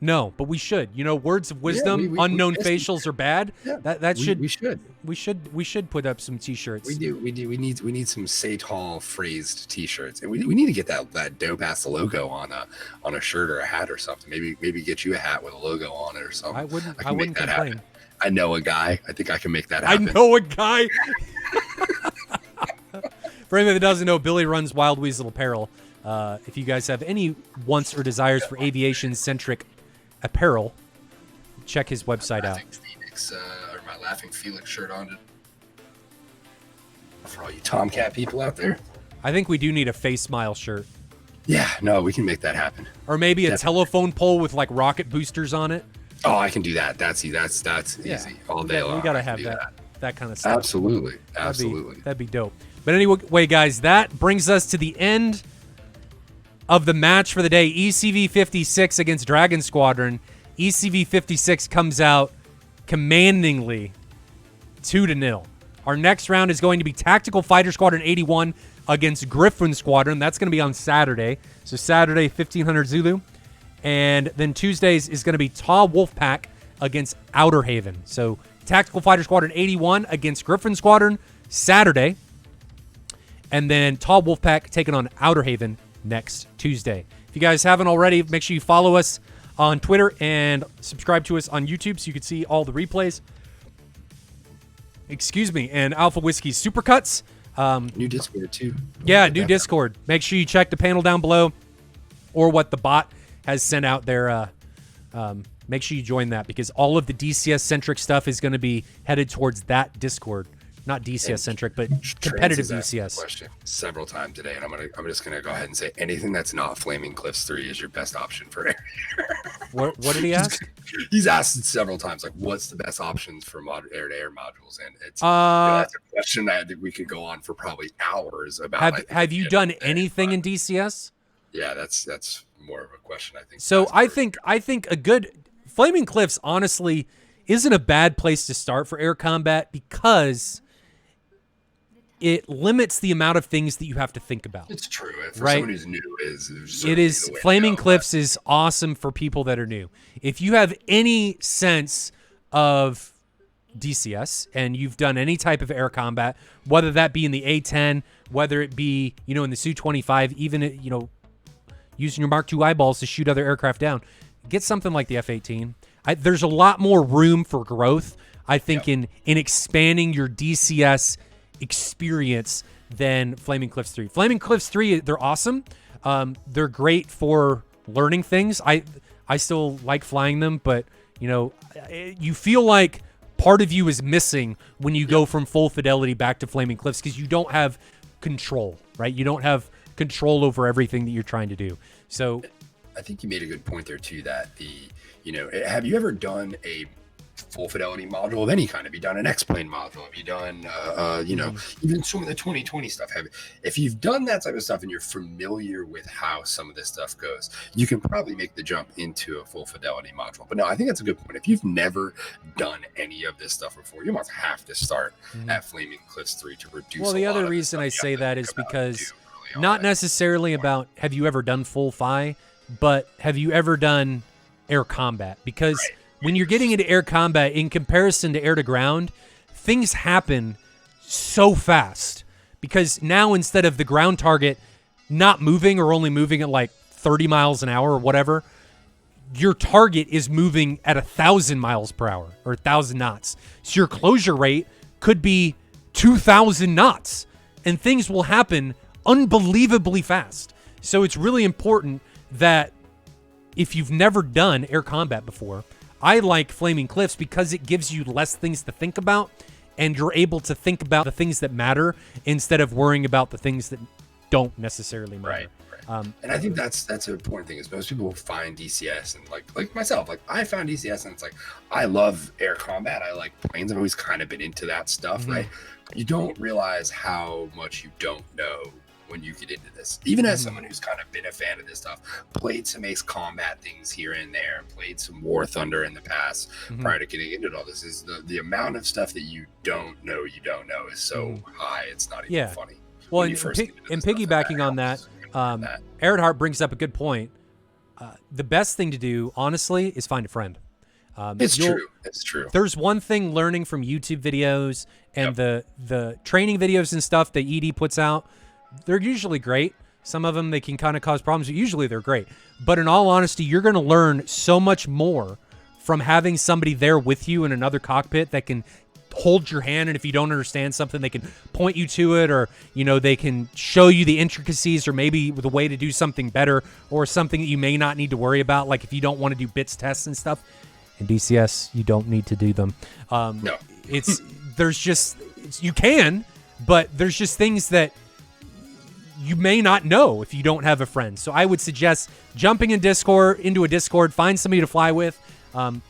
Speaker 1: No, but we should. Words of wisdom, unknown facials are bad. Yeah, we should put up some T-shirts.
Speaker 3: We do. We need some SATAL phrased T-shirts, and we need to get that dope ass logo on a shirt or a hat or something. Maybe get you a hat with a logo on it or something.
Speaker 1: I wouldn't complain.
Speaker 3: Happen. I know a guy. I think I can make that happen.
Speaker 1: I know a guy. For anybody that doesn't know, Billy runs Wild Weasel Apparel. If you guys have any wants or desires for aviation-centric apparel, check his website out.
Speaker 3: My Laughing Felix shirt on for all you Tomcat people out there.
Speaker 1: I think we do need a face smile shirt.
Speaker 3: Yeah, no, we can make that happen.
Speaker 1: Or maybe a telephone pole with rocket boosters on it.
Speaker 3: Oh, I can do that. That's easy. Easy all day long.
Speaker 1: We gotta have that kind of stuff.
Speaker 3: Absolutely.
Speaker 1: That'd be dope. But anyway, guys, that brings us to the end of the match for the day. ECV56 against Dragon Squadron. ECV56 comes out commandingly 2-0. Our next round is going to be Tactical Fighter Squadron 81 against Griffin Squadron. That's going to be on Saturday. So Saturday, 1500 Zulu. And then Tuesdays is going to be Ta Wolfpack against Outer Haven. So Tactical Fighter Squadron 81 against Griffin Squadron Saturday. And then Ta Wolfpack taking on Outer Haven next Tuesday. If you guys haven't already, make sure you follow us on Twitter and subscribe to us on YouTube so you can see all the replays. Excuse me. And Alpha Whiskey's Supercuts.
Speaker 3: New Discord, too.
Speaker 1: Yeah, new Discord. Make sure you check the panel down below or what the bot has sent out there. Make sure you join that because all of the DCS-centric stuff is going to be headed towards that Discord. Not DCS-centric, but competitive DCS.
Speaker 3: Question several times today, and I'm just gonna go ahead and say anything that's not Flaming Cliffs 3 is your best option for air.
Speaker 1: What did he ask?
Speaker 3: He's asked it several times, like, what's the best options for air-to-air modules? And it's that's a question that I think we could go on for probably hours about.
Speaker 1: Have you done anything in DCS?
Speaker 3: Yeah, that's more of a question, I think.
Speaker 1: So I think a good Flaming Cliffs honestly isn't a bad place to start for air combat because it limits the amount of things that you have to think about.
Speaker 3: It's true. For someone who's new,
Speaker 1: it is Flaming Cliffs is awesome for people that are new. If you have any sense of DCS and you've done any type of air combat, whether that be in the A-10, whether it be, in the Su-25, even, using your Mark II eyeballs to shoot other aircraft down, get something like the F-18. There's a lot more room for growth, I think, in expanding your DCS experience than Flaming Cliffs 3. Flaming Cliffs 3, they're awesome. They're great for learning things. I still like flying them, but you feel like part of you is missing when you go from full fidelity back to Flaming Cliffs because you don't have control, right? You don't have control over everything that you're trying to do. So
Speaker 3: I think you made a good point there too, that have you ever done a full fidelity module of any kind? Have you done an X-plane module? Have you done even some of the 2020 stuff? If you've done that type of stuff and you're familiar with how some of this stuff goes, you can probably make the jump into a full fidelity module. But no, I think that's a good point. If you've never done any of this stuff before, you must have to start at Flaming Cliffs 3 to reduce.
Speaker 1: Well, the other reason I say that is because not necessarily about have you ever done full FI, but have you ever done air combat? Because when you're getting into air combat, in comparison to air to ground, things happen so fast. Because now instead of the ground target not moving or only moving at like 30 miles an hour or whatever, your target is moving at 1,000 miles per hour or 1,000 knots. So your closure rate could be 2,000 knots. And things will happen unbelievably fast. So it's really important that if you've never done air combat before, I like Flaming Cliffs because it gives you less things to think about and you're able to think about the things that matter instead of worrying about the things that don't necessarily matter.
Speaker 3: Right. And I think that's an important thing is most people find DCS and like myself, like I found DCS and it's like, I love air combat. I like planes. I've always kind of been into that stuff, right? You don't realize how much you don't know when you get into this. Even as someone who's kind of been a fan of this stuff, played some ace combat things here and there, played some War Thunder in the past prior to getting into all this, is the amount of stuff that you don't know is so high, it's not even funny.
Speaker 1: Well, and piggybacking on that, Earhart brings up a good point. The best thing to do, honestly, is find a friend.
Speaker 3: It's true.
Speaker 1: There's one thing learning from YouTube videos and the training videos and stuff that ED puts out. They're usually great. Some of them, they can kind of cause problems, but usually they're great. But in all honesty, you're going to learn so much more from having somebody there with you in another cockpit that can hold your hand, and if you don't understand something, they can point you to it, or they can show you the intricacies or maybe the way to do something better or something that you may not need to worry about, like if you don't want to do bits tests and stuff. In DCS, you don't need to do them.
Speaker 3: No.
Speaker 1: You can, but there's just things that you may not know if you don't have a friend. So I would suggest jumping into a Discord, find somebody to fly with, and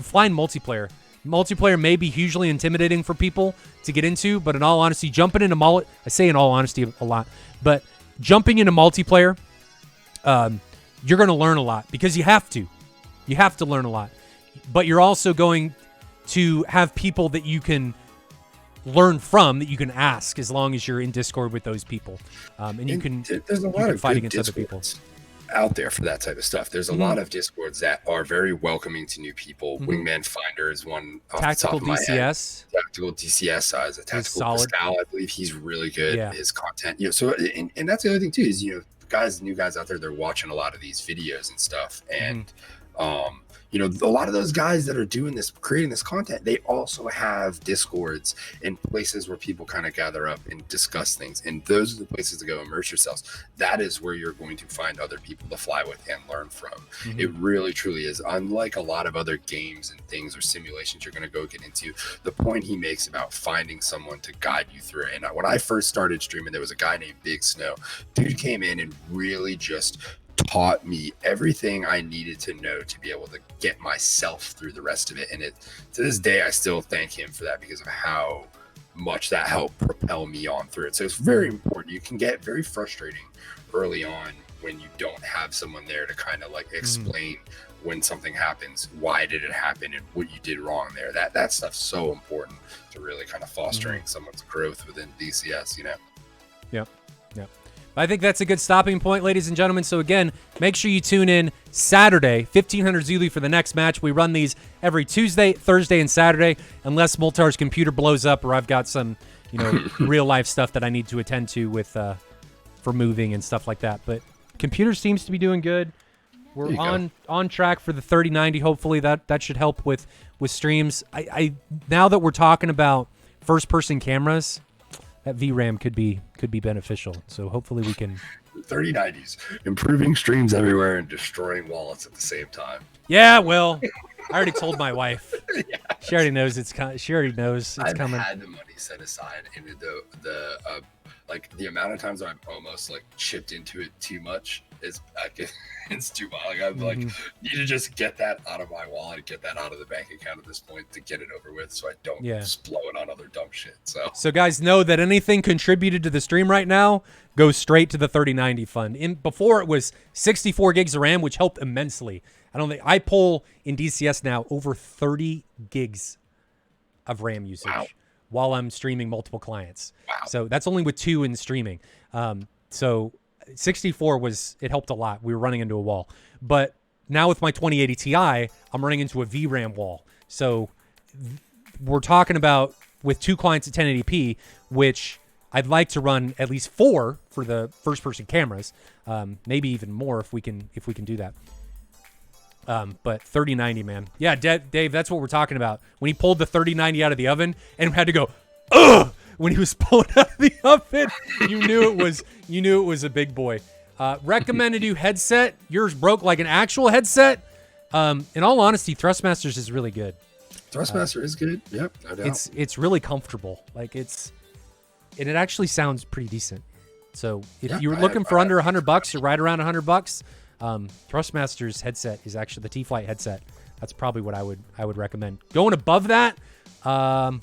Speaker 1: fly in multiplayer. Multiplayer may be hugely intimidating for people to get into, but in all honesty, jumping into I say in all honesty a lot, but jumping into multiplayer, you're going to learn a lot because you have to. You have to learn a lot. But you're also going to have people that you can learn from, that you can ask as long as you're in Discord with those people. And you can
Speaker 3: there's a lot of
Speaker 1: fight
Speaker 3: good
Speaker 1: against other people
Speaker 3: out there for that type of stuff. There's a lot of Discords that are very welcoming to new people. Wingman Finder is one off
Speaker 1: Tactical
Speaker 3: the top of my
Speaker 1: DCS.
Speaker 3: head. Tactical DCS is a Tactical Pascal. I believe he's really good.
Speaker 1: Yeah.
Speaker 3: His content, so and that's the other thing too is new guys out there, they're watching a lot of these videos and stuff, and a lot of those guys that are doing this, creating this content, they also have Discords and places where people kind of gather up and discuss things. And those are the places to go immerse yourselves. That is where you're going to find other people to fly with and learn from. It really, truly is. Unlike a lot of other games and things or simulations you're going to go get into, the point he makes about finding someone to guide you through it. And when I first started streaming, there was a guy named Big Snow. Dude came in and really just taught me everything I needed to know to be able to get myself through the rest of it. And to this day, I still thank him for that because of how much that helped propel me on through it. So it's very important. You can get very frustrating early on when you don't have someone there to kind of like explain when something happens, why did it happen, and what you did wrong there. That stuff's so important to really kind of fostering someone's growth within DCS, you know?
Speaker 1: Yep. I think that's a good stopping point, ladies and gentlemen. So again, make sure you tune in Saturday, 1500 Zulu for the next match. We run these every Tuesday, Thursday, and Saturday, unless Moltar's computer blows up or I've got some, real life stuff that I need to attend to with for moving and stuff like that. But computer seems to be doing good. We're on track for the 3090. Hopefully that should help with streams. I now that we're talking about first person cameras, that VRAM could be beneficial. So hopefully we can
Speaker 3: 3090s, improving streams everywhere and destroying wallets at the same time.
Speaker 1: Yeah, well, I already told my wife. She already knows it's coming.
Speaker 3: I've
Speaker 1: coming.
Speaker 3: had the money set aside, and the amount of times I've almost like chipped into it too much is it's too much. Like I'm like need to just get that out of my wallet, get that out of the bank account at this point to get it over with, so I don't just blow it on other dumb shit. So
Speaker 1: guys, know that anything contributed to the stream right now goes straight to the 3090 fund. Before it was 64 gigs of RAM, which helped immensely. I pull in DCS now over 30 gigs of RAM usage while I'm streaming multiple clients. Wow. So that's only with 2 in streaming. So 64 it helped a lot. We were running into a wall. But now with my 2080 Ti, I'm running into a VRAM wall. So we're talking about with 2 clients at 1080p, which I'd like to run at least 4 for the first person cameras. Maybe even more if we can do that. But 3090, man. Yeah, Dave, that's what we're talking about. When he pulled the 3090 out of the oven and had to go, ugh, when he was pulling out of the oven, you knew it was a big boy. Recommended you headset. Yours broke like an actual headset. In all honesty, Thrustmasters is really good.
Speaker 3: Thrustmaster is good. Yep, no doubt.
Speaker 1: It's really comfortable. And it actually sounds pretty decent. So if you're looking for under $100 or right around $100, Thrustmaster's headset is actually the T-Flight headset. That's probably what I would recommend. Going above that, I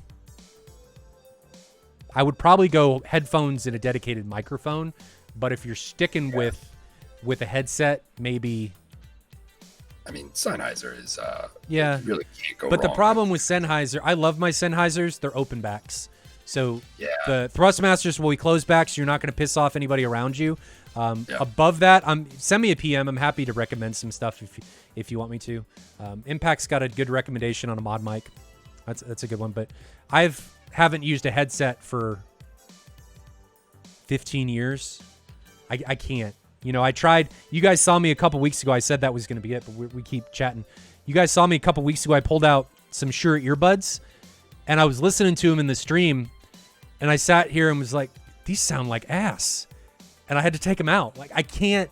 Speaker 1: would probably go headphones and a dedicated microphone. But if you're sticking with a headset, maybe.
Speaker 3: I mean, Sennheiser is
Speaker 1: you really can't go wrong. But the problem with Sennheiser, I love my Sennheisers. They're open backs. So the Thrustmasters will be closed backs. So you're not going to piss off anybody around you. Above that, send me a PM. I'm happy to recommend some stuff if you want me to. Impact's got a good recommendation on a mod mic. That's a good one. But haven't used a headset for 15 years. I can't. I tried. You guys saw me a couple weeks ago. I said that was going to be it, but we keep chatting. You guys saw me a couple weeks ago. I pulled out some Shure earbuds, and I was listening to them in the stream, and I sat here and was like, these sound like ass. And I had to take them out. Like, I can't.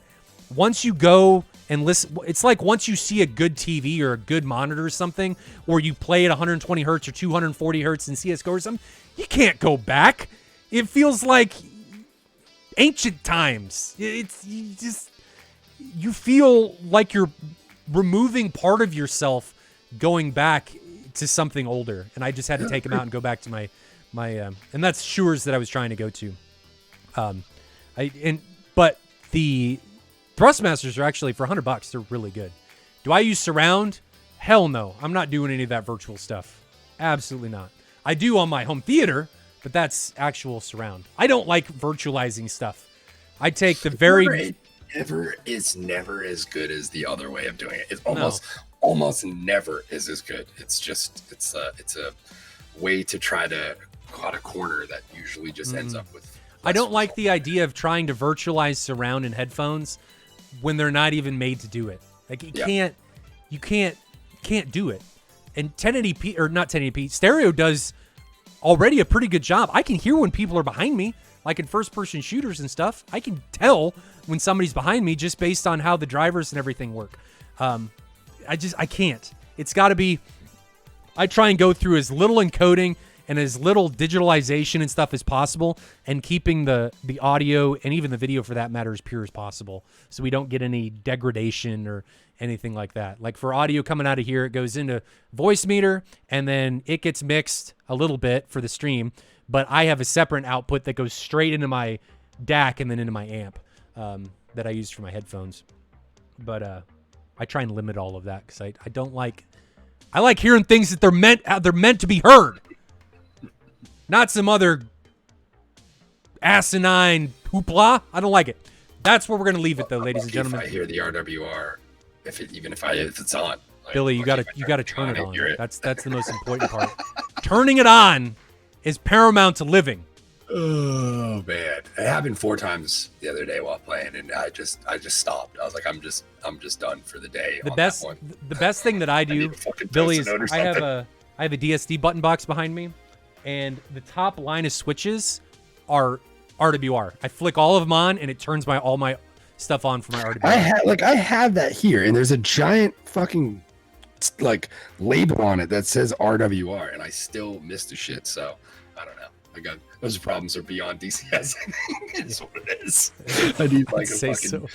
Speaker 1: Once you go and listen, it's like once you see a good TV or a good monitor or something, or you play at 120 hertz or 240 hertz in CSGO or something, you can't go back. It feels like ancient times. You feel like you're removing part of yourself going back to something older. And I just had to take them out and go back to my and that's Shure's that I was trying to go to. But the Thrustmasters are actually for $100. They're really good. Do I use surround? Hell no. I'm not doing any of that virtual stuff. Absolutely not. I do on my home theater, but that's actual surround. I don't like virtualizing stuff. I take the very
Speaker 3: it's never as good as the other way of doing it. It's almost never is as good. It's just it's a way to try to cut a corner that usually just ends up with.
Speaker 1: I don't like the idea of trying to virtualize surround in headphones when they're not even made to do it. Like you can't do it. And 1080p or not 1080p, stereo does already a pretty good job. I can hear when people are behind me, like in first-person shooters and stuff. I can tell when somebody's behind me just based on how the drivers and everything work. I can't. It's got to be. I try and go through as little encoding and as little digitalization and stuff as possible, and keeping the audio and even the video for that matter as pure as possible, so we don't get any degradation or anything like that. Like for audio coming out of here, it goes into voice meter and then it gets mixed a little bit for the stream, but I have a separate output that goes straight into my DAC and then into my amp that I use for my headphones. But I try and limit all of that because I don't like. I like hearing things that they're meant to be heard, not some other asinine hoopla. I don't like it. That's where we're gonna leave it, though, ladies and gentlemen.
Speaker 3: If I hear the RWR, if it's on, like,
Speaker 1: Billy, you gotta turn it on. That's the most important part. Turning it on is paramount to living.
Speaker 3: Oh man, it happened 4 times the other day while playing, and I just stopped. I was like, I'm just done for the day.
Speaker 1: The best thing that I do, Billy, is I have a DSD button box behind me, and the top line of switches are RWR. I flick all of them on, and it turns all my stuff on for my RWR.
Speaker 3: I have that here, and there's a giant fucking like label on it that says RWR, and I still miss the shit. So I don't know. I got those problems are beyond DCS. I think is what it is. I need like a fucking. So.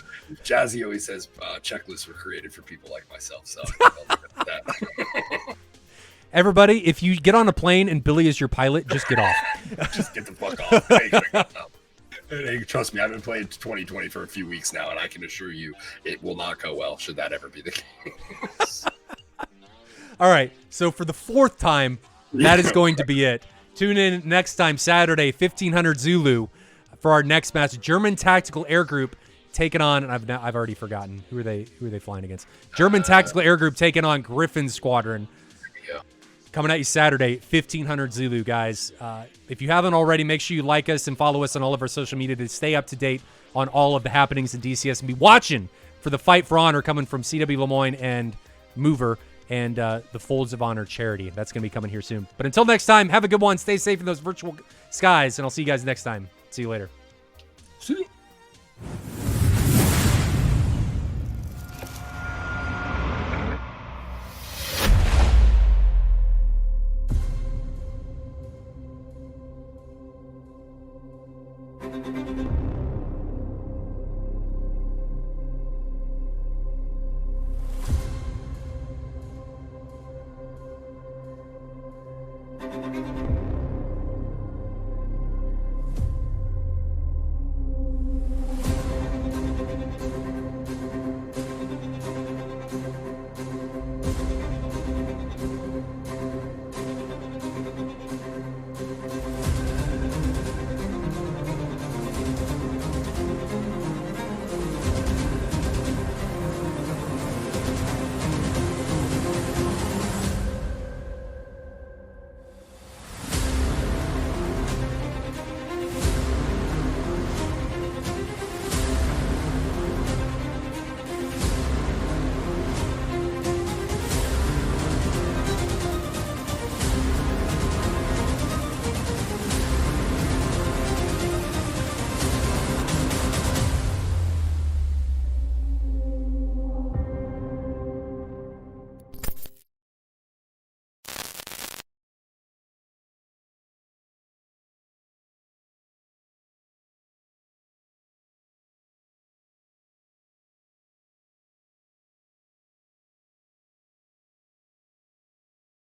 Speaker 3: Jazzy always says checklists were created for people like myself. So I'll leave it at that.
Speaker 1: Everybody, if you get on a plane and Billy is your pilot, just get off.
Speaker 3: Just get the fuck off. Hey, trust me, I've been playing 2020 for a few weeks now, and I can assure you it will not go well should that ever be the case.
Speaker 1: All right, so for the 4th time, that is going to be it. Tune in next time, Saturday, 1500 Zulu, for our next match. German Tactical Air Group taking on, and I've already forgotten who are they flying against. German Tactical Air Group taking on Griffin Squadron. Coming at you Saturday, 1500 Zulu, guys. If you haven't already, make sure you like us and follow us on all of our social media to stay up to date on all of the happenings in DCS, and be watching for the Fight for Honor coming from CW Lemoyne and Mover, and the Folds of Honor charity. That's going to be coming here soon. But until next time, have a good one. Stay safe in those virtual skies, and I'll see you guys next time. See you later.
Speaker 3: See you.